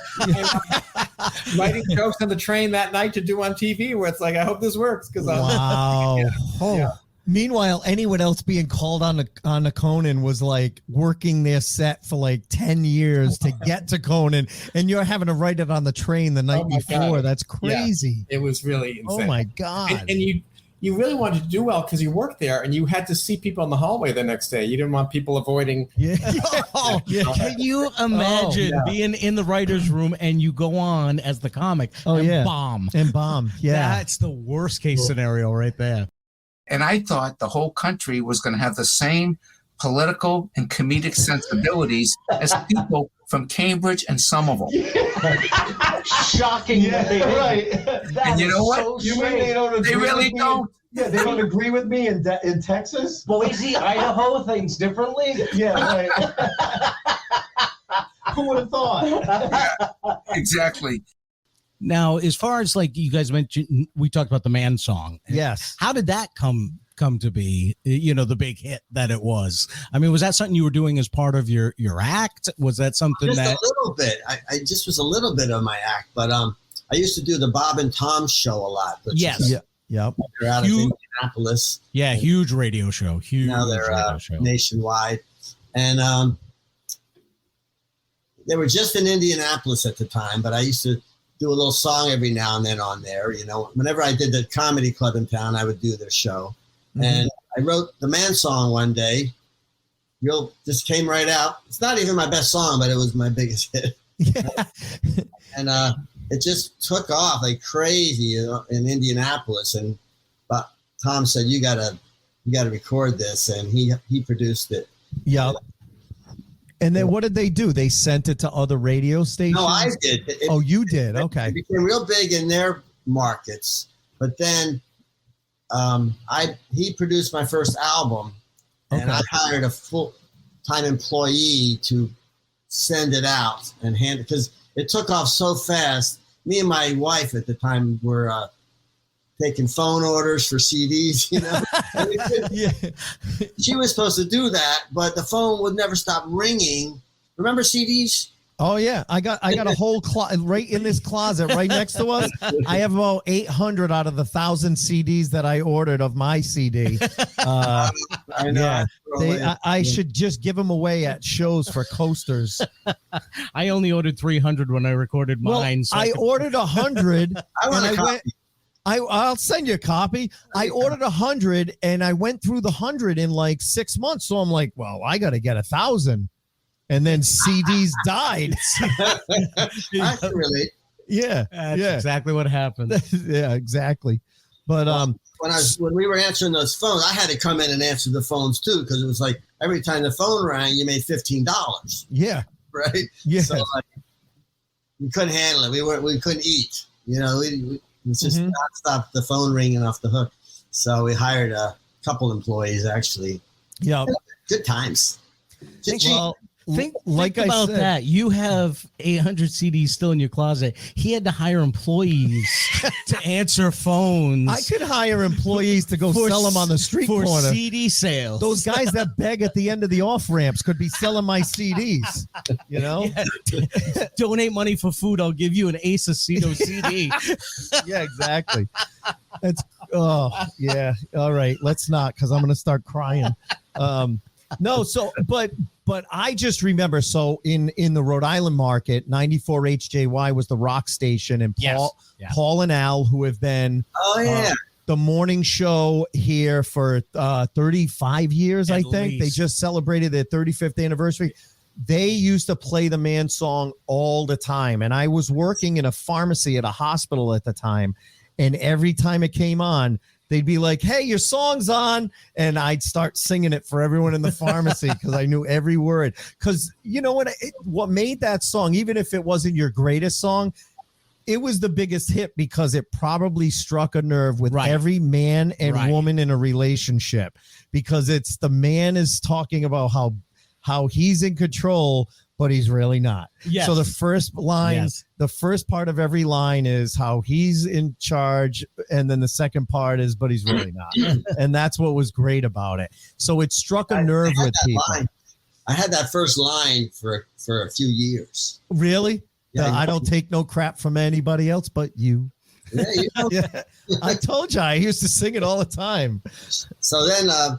writing jokes on the train that night to do on TV, where it's like, I hope this works. Wow. Yeah. Meanwhile, anyone else being called on a Conan was working their set for 10 years to get to Conan, and you're having to write it on the train the night before. God. That's crazy. Yeah, it was really insane. Oh my God. And you really wanted to do well because you worked there, and you had to see people in the hallway the next day. You didn't want people avoiding. Yeah. Can you imagine being in the writer's room and you go on as the comic and bomb? Yeah. That's the worst case scenario right there. And I thought the whole country was going to have the same political and comedic sensibilities as people from Cambridge and Somerville. Shocking. Yeah, right. And you know what? So you mean they don't agree? They really don't. Yeah, they don't agree with me in Texas. Boise, Idaho, things differently. Yeah, right. Who would have thought? Exactly. Now, as far as you guys mentioned, we talked about the Man Song. Yes. How did that come to be, the big hit that it was? I mean, was that something you were doing as part of your act? Was that something just that... a little bit. I just was a little bit of my act, but I used to do the Bob and Tom show a lot. Yes. Yep. They're out of Indianapolis. Yeah, huge radio show. Huge. Now they're nationwide. And they were just in Indianapolis at the time, but I used to do a little song every now and then on there. Whenever I did the comedy club in town, I would do their show. Mm-hmm. And I wrote the Man Song one day. Just came right out. It's not even my best song, but it was my biggest hit. Yeah. And it just took off like crazy in Indianapolis. And Tom said, "You gotta record this," and he produced it. Yeah. And then what did they do? They sent it to other radio stations? No, I did. You did? Okay. It became real big in their markets. But then he produced my first album, and I hired a full-time employee to send it out and hand it, because it took off so fast. Me and my wife at the time were taking phone orders for CDs, She was supposed to do that, but the phone would never stop ringing. Remember CDs? Oh yeah, I got a whole right in this closet right next to us. I have about 800 out of the 1,000 CDs that I ordered of my CD. I know. Yeah, I should just give them away at shows for coasters. I only ordered 300 when I recorded mine. So I ordered 100. I'll send you a copy. I ordered 100 and I went through the 100 in 6 months. So I'm like, well, I got to get 1,000. And then CDs died. I can relate. Yeah. That's exactly what happened. Yeah, exactly. But when we were answering those phones, I had to come in and answer the phones too, because it was like every time the phone rang, you made $15. Yeah. Right. Yeah. So we couldn't handle it. We couldn't eat. It was just nonstop, the phone ringing off the hook. So we hired a couple employees actually. Yeah. Good times. Think like I about said, that. You have 800 CDs still in your closet. He had to hire employees to answer phones. I could hire employees to go sell them on the street for corner. CD sales. Those guys that beg at the end of the off ramps could be selling my CDs. You know, Donate money for food. I'll give you an Ace Aceto CD. Yeah, exactly. That's yeah. All right, let's not, because I'm going to start crying. No, so but I just remember, so in the Rhode Island market, 94 HJY was the rock station, and Paul and Al, who have been the morning show here for 35 years, I think. They just celebrated their 35th anniversary. They used to play the man song all the time, and I was working in a pharmacy at a hospital at the time, and every time it came on, they'd be like, "Hey, your song's on." And I'd start singing it for everyone in the pharmacy because I knew every word. Because you know what made that song, even if it wasn't your greatest song, it was the biggest hit because it probably struck a nerve with every man and woman in a relationship, because it's the man is talking about how he's in control, but he's really not. Yes. So the first line, the first part of every line is how he's in charge, and then the second part is, but he's really not. And that's what was great about it. So it struck a nerve with people. I had that first line for a few years. Really? Yeah, I don't take no crap from anybody else but you. Yeah, you know. Yeah. I told you I used to sing it all the time. So then I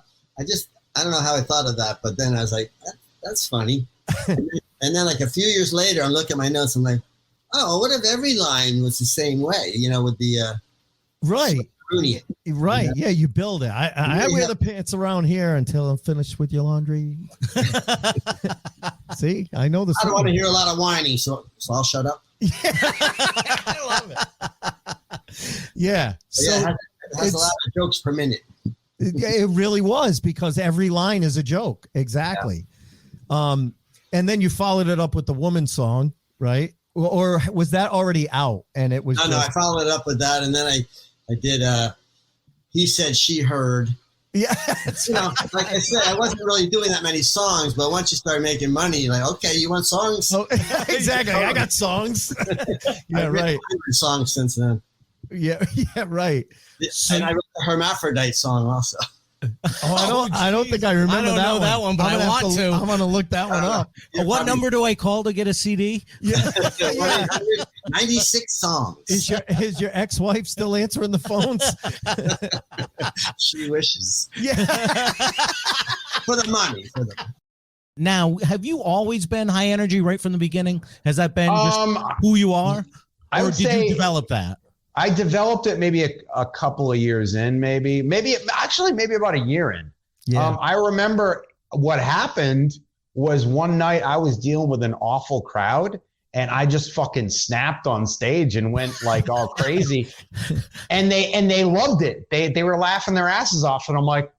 don't know how I thought of that, but then I was like, that's funny. And then like a few years later, I'm looking at my notes. I'm like, oh, what if every line was the same way, you know, with the right. Right. Yeah. Yeah, you build it. I wear the pants around here until I'm finished with your laundry. See, I know the I don't want to hear a lot of whining, so I'll shut up. I love it. Yeah. So it has a lot of jokes per minute. It really was, because every line is a joke. Exactly. Yeah. And then you followed it up with the woman song, right? Or was that already out? And it was No, I followed it up with that, and then I did He Said, She Heard. Yeah. You know, like I said, I wasn't really doing that many songs, but once you start making money, you're like, okay, you want songs? Oh, exactly. I got songs. Yeah, I've right. 100 songs since then. Yeah, right. And I wrote the Hermaphrodite song also. Oh, I don't think I remember I don't know that one, but I want to. I'm gonna look that one up. What number do I call to get a CD? Yeah. 96 songs. Is your ex-wife still answering the phones? She wishes. Yeah. For the money. Now, have you always been high energy right from the beginning? Has that been just who you are? I would say you develop that? I developed it maybe a couple of years in, maybe about a year in. Yeah. I remember what happened was one night I was dealing with an awful crowd, and I just fucking snapped on stage and went like all crazy, and they loved it. They were laughing their asses off, and I'm like,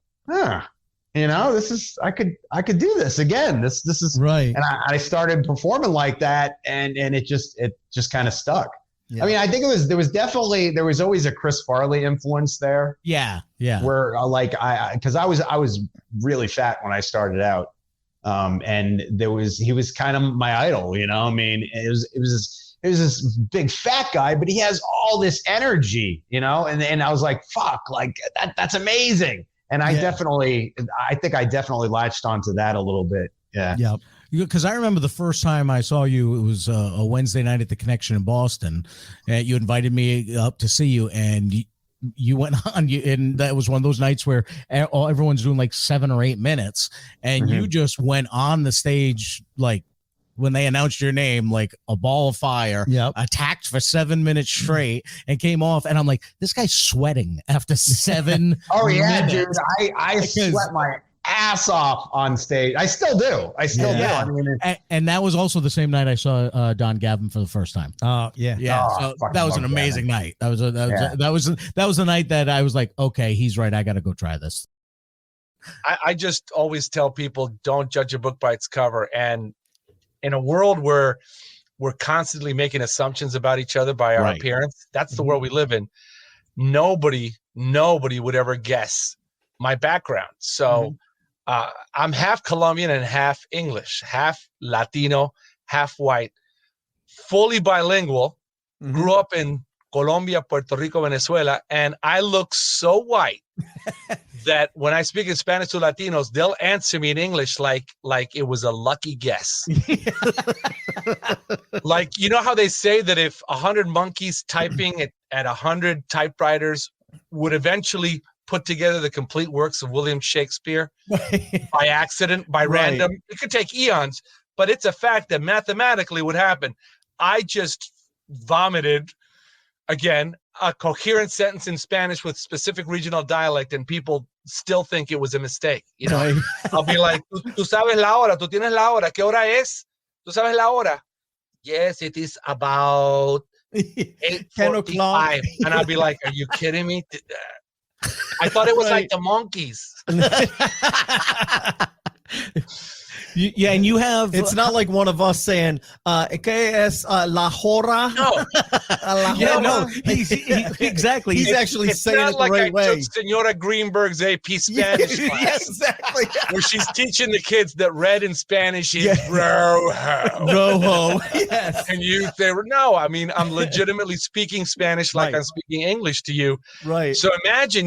you know, this is I could do this again. This is right. And I started performing like that, and it just kind of stuck. Yeah. I mean, I think there was always a Chris Farley influence there. Yeah. Where because I was really fat when I started out, and he was kind of my idol, you know. I mean, it was this big fat guy, but he has all this energy, you know. And I was like, fuck, like that's amazing. And I think I definitely latched onto that a little bit. Yeah. Yep. Because I remember the first time I saw you, it was a Wednesday night at the Connection in Boston. And you invited me up to see you, and you went on, and that was one of those nights where everyone's doing like 7 or 8 minutes, and you just went on the stage like when they announced your name, like a ball of fire, attacked for 7 minutes straight, and came off. And I'm like, this guy's sweating after 7 Oh yeah, minutes. dude, I sweat my ass off on stage. I still do. Do. I mean, and that was also the same night I saw Don Gavin for the first time. Yeah. So that was an amazing night. That was the night that I was like, okay, he's right. I got to go try this. I just always tell people, don't judge a book by its cover. And in a world where we're constantly making assumptions about each other by our appearance, that's the world we live in. Nobody would ever guess my background. So I'm half Colombian and half English, half Latino, half white, fully bilingual. Grew up in Colombia, Puerto Rico, Venezuela, and I look so white that when I speak in Spanish to Latinos, they'll answer me in English like it was a lucky guess. Like, you know how they say that if 100 monkeys typing at 100 typewriters would eventually put together the complete works of William Shakespeare by accident, by random, it could take eons, but it's a fact that mathematically would happen. I just vomited, again, a coherent sentence in Spanish with specific regional dialect, and people still think it was a mistake. You know, I'll be like, tú sabes la hora, tú tienes la hora, ¿qué hora es? ¿Tú sabes la hora? Yes, it is about 8:45. And I'll be like, are you kidding me? I thought it was like the monkeys. And you have. It's not like one of us saying, ¿qué es la hora? No. No. Exactly. He's actually it's saying not it like the right I way. took Senora Greenberg's AP Spanish class. Yes, exactly. Where she's teaching the kids that red in Spanish is rojo. Rojo. Yes. And you say, no, I mean, I'm legitimately speaking Spanish like I'm speaking English to you. Right. So imagine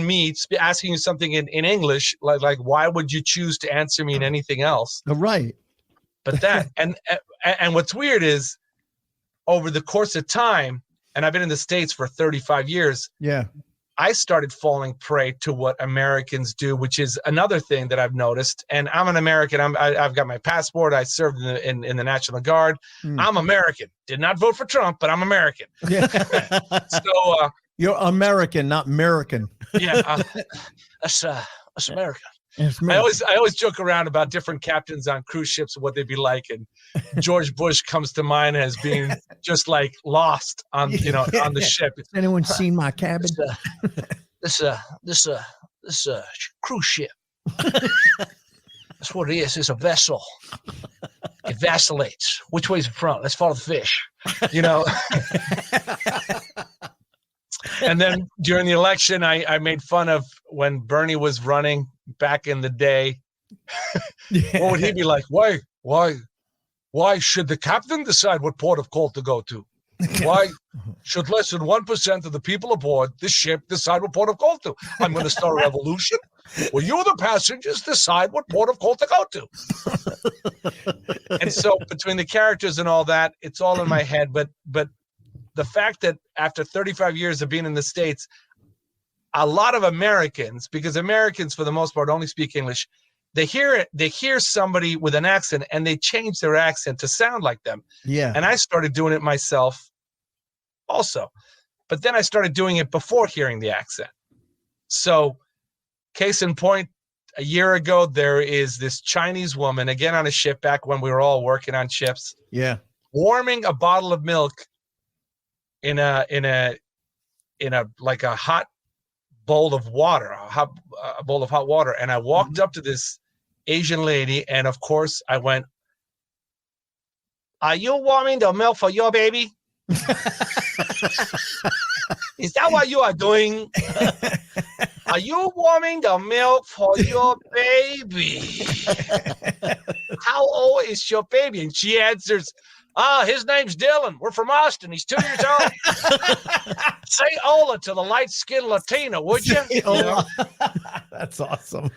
me asking you something in English, like why would you choose to answer me in anything else? Right. But that, and what's weird is over the course of time, and I've been in the States for 35 years. Yeah. I started falling prey to what Americans do, which is another thing that I've noticed. And I'm an American. I've got my passport. I served in the National Guard. I'm American. Did not vote for Trump, but I'm American. Yeah. So you're American, not American. Yeah, that's American. I always joke around about different captains on cruise ships and what they'd be like, and George Bush comes to mind as being just like lost on on the ship. Has anyone seen my cabin? This cruise ship. That's what it is. It's a vessel. It vacillates. Which way's the front? Let's follow the fish. And then during the election, I made fun of when Bernie was running back in the day. What would he be like? Why should the captain decide what port of call to go to? Why should less than 1% of the people aboard this ship decide what port of call to? I'm going to start a revolution. Well, you, the passengers, decide what port of call to go to. And so between the characters and all that, it's all in my head. But the fact that after 35 years of being in the States, a lot of Americans, because Americans for the most part only speak English, they hear somebody with an accent and they change their accent to sound like them. Yeah. And I started doing it myself also. But then I started doing it before hearing the accent. So case in point, a year ago, there is this Chinese woman, again on a ship back when we were all working on ships. Yeah. Warming a bottle of milk in a like a hot bowl of water, a bowl of hot water. And I walked up to this Asian lady, and of course I went, "Are you warming the milk for your baby? Is that what you are doing? Are you warming the milk for your baby? How old is your baby?" And she answers, his name's Dylan. We're from Austin. He's 2 years old. Say hola to the light-skinned Latina, would you? That's awesome.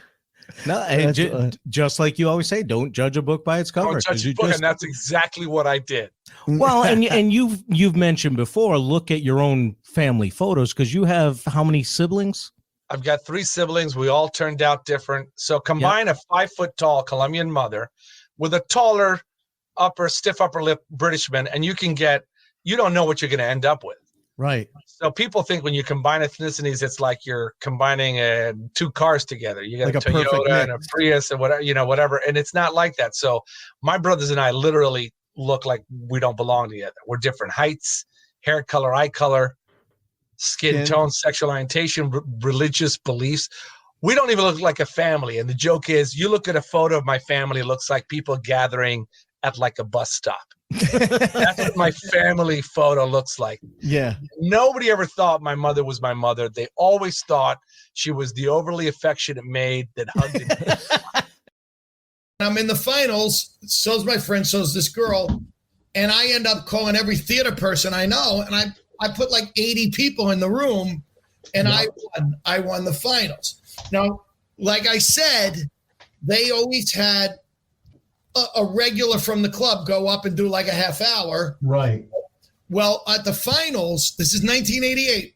No, and just like you always say, don't judge a book by its cover. Don't judge a book, and that's exactly what I did. Well, and you've mentioned before, look at your own family photos, because you have how many siblings? I've got 3 siblings. We all turned out different. So combine a 5-foot-tall Colombian mother with a taller stiff upper lip Britishman, and you don't know what you're going to end up with. Right. So people think when you combine ethnicities, it's like you're combining 2 cars together. You got like a Toyota and a Prius and whatever, and it's not like that. So my brothers and I literally look like we don't belong together. We're different heights, hair color, eye color, skin tone, sexual orientation, religious beliefs. We don't even look like a family. And the joke is, you look at a photo of my family, it looks like people gathering at like a bus stop. That's what my family photo looks like. Yeah. Nobody ever thought my mother was my mother. They always thought she was the overly affectionate maid that hugged me. I'm in the finals. So's my friend. So's this girl. And I end up calling every theater person I know. And I put like 80 people in the room. And I won the finals. Now, like I said, they always had a regular from the club go up and do like a half hour. Right. Well, at the finals, this is 1988.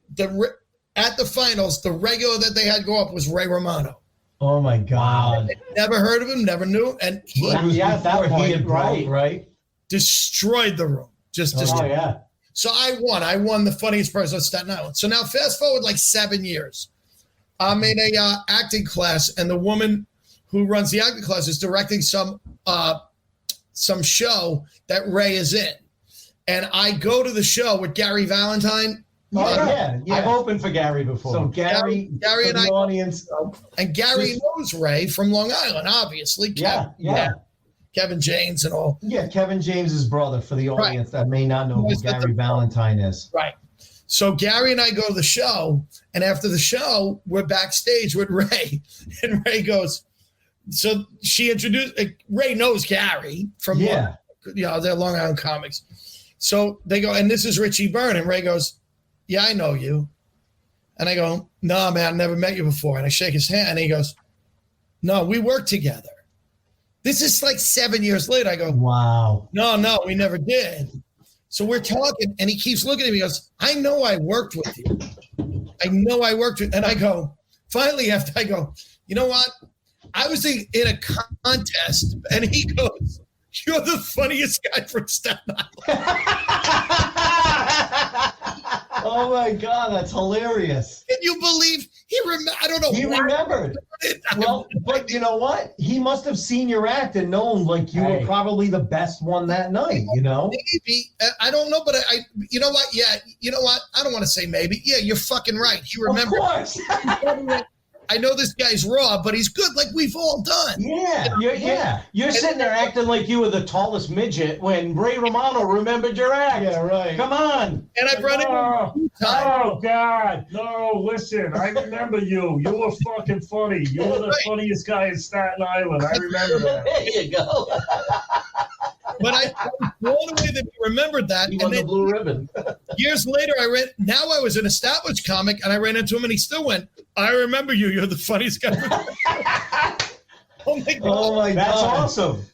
At the finals, the regular that they had go up was Ray Romano. Oh my God! Never heard of him, never knew, and he at that point, right? Destroyed the room. Just destroyed. Yeah. So I won. I won the funniest person on Staten Island. So now fast forward like 7 years. I'm in a acting class, and the woman who runs the acting class is directing some show that Ray is in. And I go to the show with Gary Valentine. Yeah. I've opened for Gary before. So Gary and the audience. And Gary knows Ray from Long Island, obviously. Kevin James and all. Yeah, Kevin James's brother, for the audience that may not know who Gary Valentine is. Right. So Gary and I go to the show, and after the show, we're backstage with Ray. And Ray goes, so she introduced, Ray knows Gary from they're Long Island comics. So they go, and this is Richie Byrne. And Ray goes, yeah, I know you. And I go, no, man, I never met you before. And I shake his hand, and he goes, no, we work together. This is like 7 years later. I go, wow. No, we never did. So we're talking, and he keeps looking at me. He goes, I know I worked with you. And I go, finally, after I go, you know what? I was in a contest, and he goes, you're the funniest guy from Staten Island. Oh my God, that's hilarious. Can you believe I don't know. He remembered. Well, but you know what? He must have seen your act and known like you were probably the best one that night, you know? Maybe. I don't know, but you know what? Yeah, you know what? I don't want to say maybe. Yeah, you're fucking right. He remembered. Of course. I know this guy's raw, but he's good like we've all done. Yeah. You're sitting there acting like you were the tallest midget when Ray Romano remembered your act. Yeah, right. Come on. And I brought him. Oh, God. No, listen. I remember you. You were fucking funny. You were the funniest guy in Staten Island. I remember that. There you go. But I was blown away that he remembered that. He won the blue ribbon. Years later, now I was an established comic, and I ran into him, and he still went, I remember you. You're the funniest guy. Oh my God. Oh my God. That's awesome.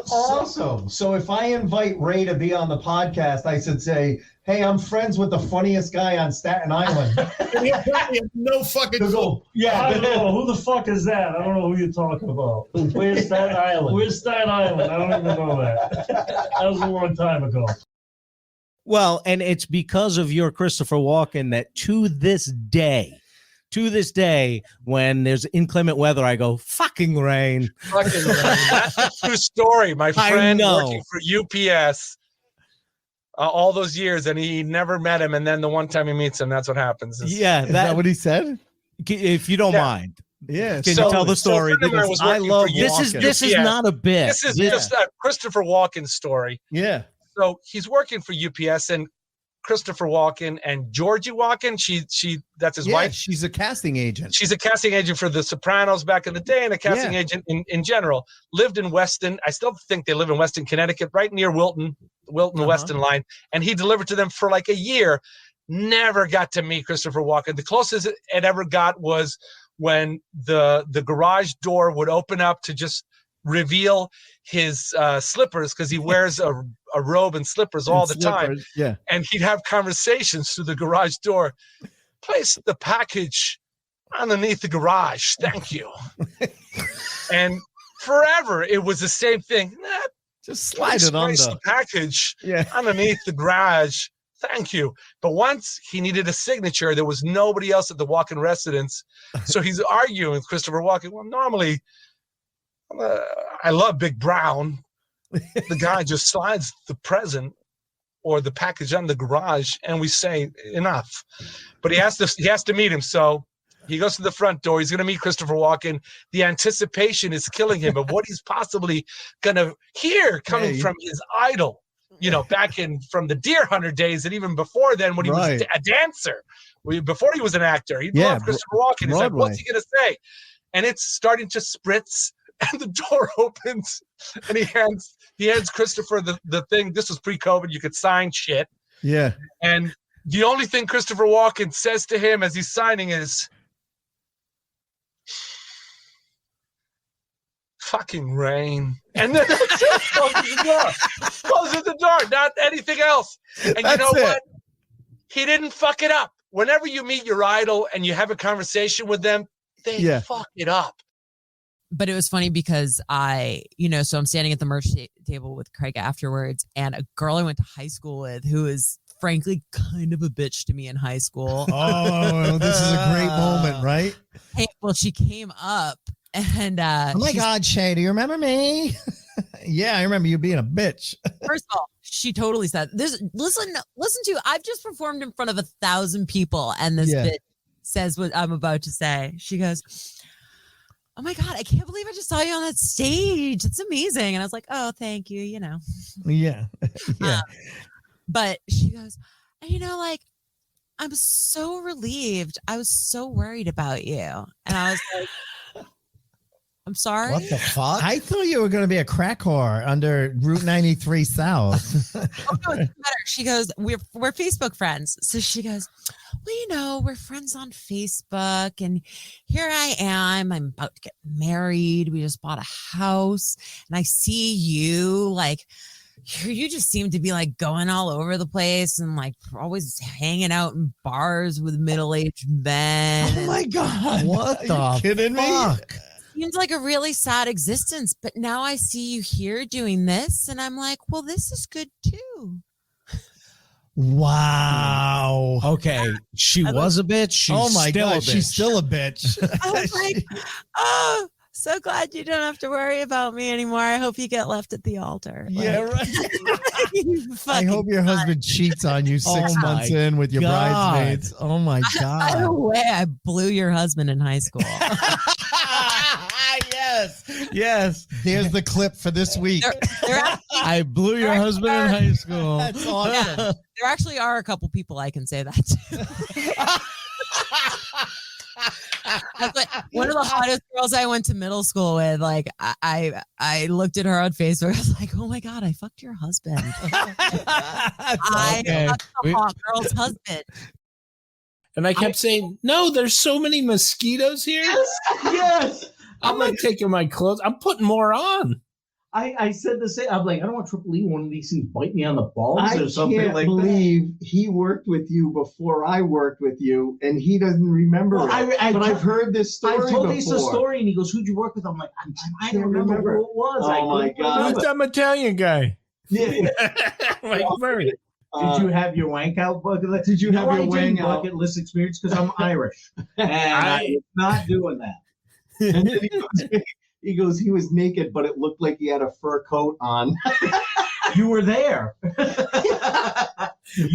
Awesome. So if I invite Ray to be on the podcast, I should say, hey, I'm friends with the funniest guy on Staten Island. No fucking clue. Yeah. I don't know. Who the fuck is that? I don't know who you're talking about. Where's Staten Island? Where's Staten Island? I don't even know that. That was a long time ago. Well, and it's because of your Christopher Walken that to this day, when there's inclement weather, I go, fucking rain. Fucking rain. That's a true story. My friend working for UPS all those years, and he never met him. And then the one time he meets him, that's what happens. Is that what he said? If you don't mind. Yeah. Can you tell the story? Because I love this is not a bit. This is just a Christopher Walken story. Yeah. So he's working for UPS, and Christopher Walken and Georgie Walken, she that's his wife. She's a casting agent. She's a casting agent for The Sopranos back in the day, and a casting agent in general. Lived in Weston. I still think they live in Weston, Connecticut, right near Wilton Weston line. And he delivered to them for like a year. Never got to meet Christopher Walken. The closest it ever got was when the garage door would open up to just reveal his slippers, because he wears a robe and slippers all the time. Yeah. And he'd have conversations through the garage door. Place the package underneath the garage. Thank you. And forever it was the same thing. Just slide it place under. the package underneath the garage. Thank you. But once he needed a signature, there was nobody else at the Walken residence. So he's arguing with Christopher Walken. Well, normally I love Big Brown. The guy just slides the present or the package on the garage, and we say enough. But he has to meet him. So He goes to the front door. He's going to meet Christopher Walken. The anticipation is killing him of what he's possibly going to hear coming from his idol, back from the Deer Hunter days and even before then when he was a dancer, before he was an actor. He loved Christopher Walken. He's like, what's he going to say? And it's starting to spritz, and the door opens, and he hands Christopher the thing. This was pre-COVID. You could sign shit. Yeah. And the only thing Christopher Walken says to him as he's signing is, fucking rain. And then that's it. Closes the door. Not anything else. And you know what? He didn't fuck it up. Whenever you meet your idol and you have a conversation with them, they fuck it up. But it was funny because so I'm standing at the merch table with Craig afterwards, and a girl I went to high school with who is frankly kind of a bitch to me in high school. Oh, this is a great moment, right? Hey, well, she came up and oh my God, Shea, do you remember me? Yeah, I remember you being a bitch. First of all, she totally said this. Listen to, I've just performed in front of 1,000 people, and this bitch says what I'm about to say. She goes, oh my God, I can't believe I just saw you on that stage. It's amazing. And I was like, oh, thank you. Yeah. Yeah. But she goes, I'm so relieved. I was so worried about you. And I was like, I'm sorry. What the fuck? I thought you were going to be a crack whore under Route 93 South. Oh, no, it's better. She goes, we're Facebook friends. So she goes, well, we're friends on Facebook, and here I am. I'm about to get married. We just bought a house, and I see you you just seem to be going all over the place and always hanging out in bars with middle-aged men. Oh my God. What the Are you kidding fuck? Me? Seems like a really sad existence, but now I see you here doing this, and I'm like, well, this is good too. Wow. Okay. She was a bitch. She's oh my still God. a bitch. She's still a bitch. I was like, oh, so glad you don't have to worry about me anymore. I hope you get left at the altar. Yeah, right. I hope your husband cheats on you 6 months in with your bridesmaids. Oh my God. By the way, I blew your husband in high school. Yes. Here's the clip for this week. I blew your husband in high school. That's awesome. Yeah, there actually are a couple people I can say that to. One of the hottest girls I went to middle school with, I looked at her on Facebook. I was like, oh my God, I fucked your husband. I fucked the hot girl's husband. And I kept saying, no, there's so many mosquitoes here. Yes. I'm not taking my clothes. I'm putting more on. I said the same. I'm like, I don't want Triple E, one of these things, bite me on the balls or something like that. I can't believe he worked with you before I worked with you, and he doesn't remember it. But I've heard this story I told before. Lisa the story, and he goes, who'd you work with? I'm like, I don't remember who it was. Oh, my God. Who's that Italian guy? Yeah. Like Murray. Did you have your wank out bucket list? Did you have your wank out bucket list experience? Because I'm Irish, and I was not doing that. And then he goes, he was naked, but it looked like he had a fur coat on. You were there.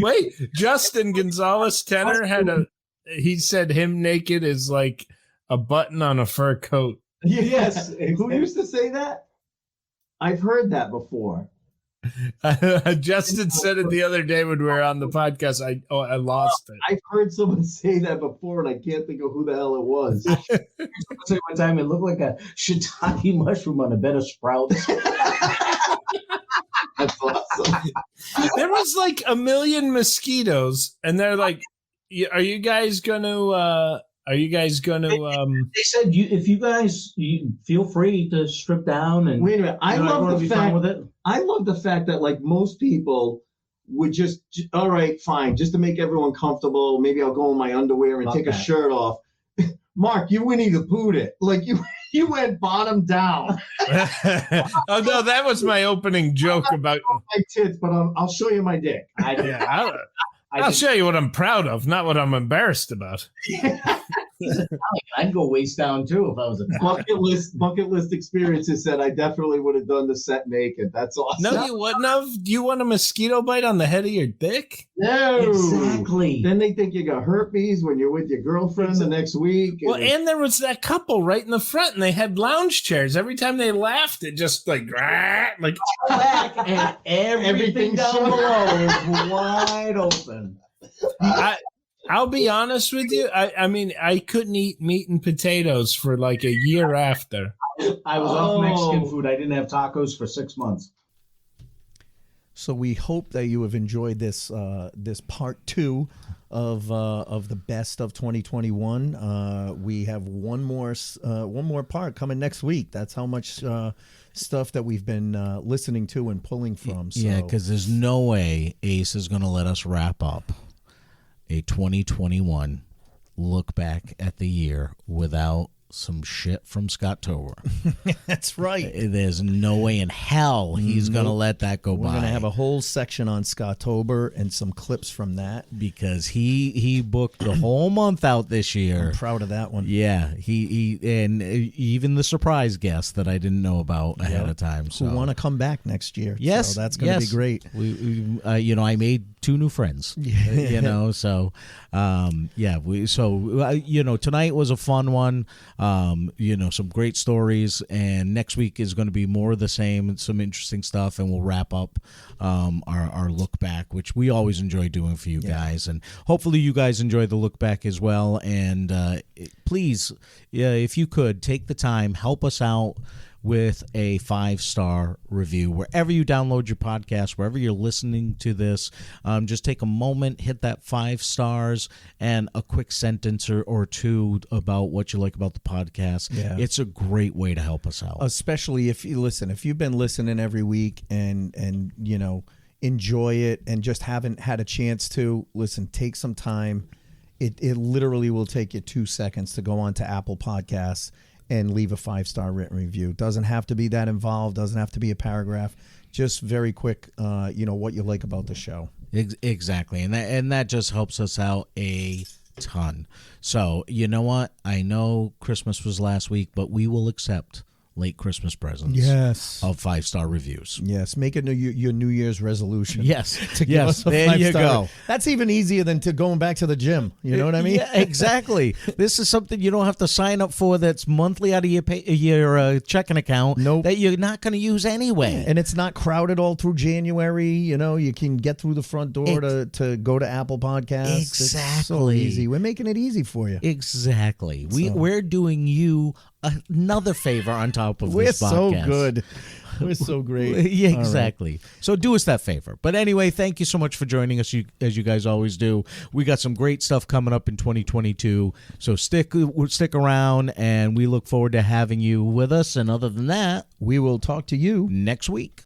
Wait, Justin Gonzalez Tenor he said him naked is like a button on a fur coat. Yes. Who used to say that? I've heard that before. Justin said it the other day when we were on the podcast. I lost it. I've heard someone say that before, and I can't think of who the hell it was. Say one time it looked like a shiitake mushroom on a bed of sprouts. That's awesome. There was like a million mosquitoes, and they're like, "Are you guys gonna?" They said, if you guys feel free to strip down and wait a minute. I love the fact that like most people would just, all right, fine, just to make everyone comfortable. Maybe I'll go in my underwear and take a shirt off. Mark, you Winnie the Pooh'd it. Like you went bottom down. Oh no, that was my opening joke about my tits, but I'll show you my dick. I'll show you what I'm proud of, not what I'm embarrassed about. I'd go waist down too if I was a bucket list experiences said I definitely would have done the set naked. That's awesome. No, you wouldn't have. Do you want a mosquito bite on the head of your dick? No, exactly. Then they think you got herpes when you're with your girlfriend the next week. Well, and there was that couple right in the front, and they had lounge chairs. Every time they laughed, it just like back, and everything down below is wide open. I'll be honest with you. I mean, I couldn't eat meat and potatoes for like a year after. I was off Mexican food. I didn't have tacos for 6 months. So we hope that you have enjoyed this this part 2 of the best of 2021. We have one more part coming next week. That's how much stuff that we've been listening to and pulling from. So. Yeah, because there's no way Ace is going to let us wrap up a 2021 look back at the year without some shit from Scott-tober. That's right. There's no way in hell he's going to let that go by. We're going to have a whole section on Scott-tober and some clips from that. Because he booked the whole month out this year. I'm proud of that one. Yeah, he and even the surprise guest that I didn't know about ahead of time. So who want to come back next year. Yes. So that's going to be great. We I made 2 new friends. So tonight was a fun one. Some great stories, and next week is going to be more of the same and some interesting stuff, and we'll wrap up our look back, which we always enjoy doing for you guys, and hopefully you guys enjoy the look back as well. And please, if you could take the time, help us out with a 5-star review wherever you download your podcast, wherever you're listening to this. Just take a moment, hit that 5 stars, and a quick sentence or two about what you like about the podcast. Yeah. It's a great way to help us out, especially if you've been listening every week and enjoy it and just haven't had a chance to listen. Take some time. It literally will take you 2 seconds to go on to Apple Podcasts and leave a 5-star written review. Doesn't have to be that involved. Doesn't have to be a paragraph. Just very quick, what you like about the show. Exactly. And that just helps us out a ton. So, you know what? I know Christmas was last week, but we will accept late Christmas presents. Yes. Of 5-star reviews. Yes. Make it your New Year's resolution. Yes. To give us a there 5-star. You go. That's even easier than to going back to the gym. You know what I mean? Yeah, exactly. This is something you don't have to sign up for. That's monthly out of your checking account. Nope. That you're not going to use anyway. And it's not crowded all through January. You can get through the front door to go to Apple Podcasts. Exactly. It's so easy. We're making it easy for you. Exactly. We're doing you another favor on top of this podcast. We're so good. We're so great. Yeah, exactly. Right. So do us that favor. But anyway, thank you so much for joining us, as you guys always do. We got some great stuff coming up in 2022. So stick around, and we look forward to having you with us. And other than that, we will talk to you next week.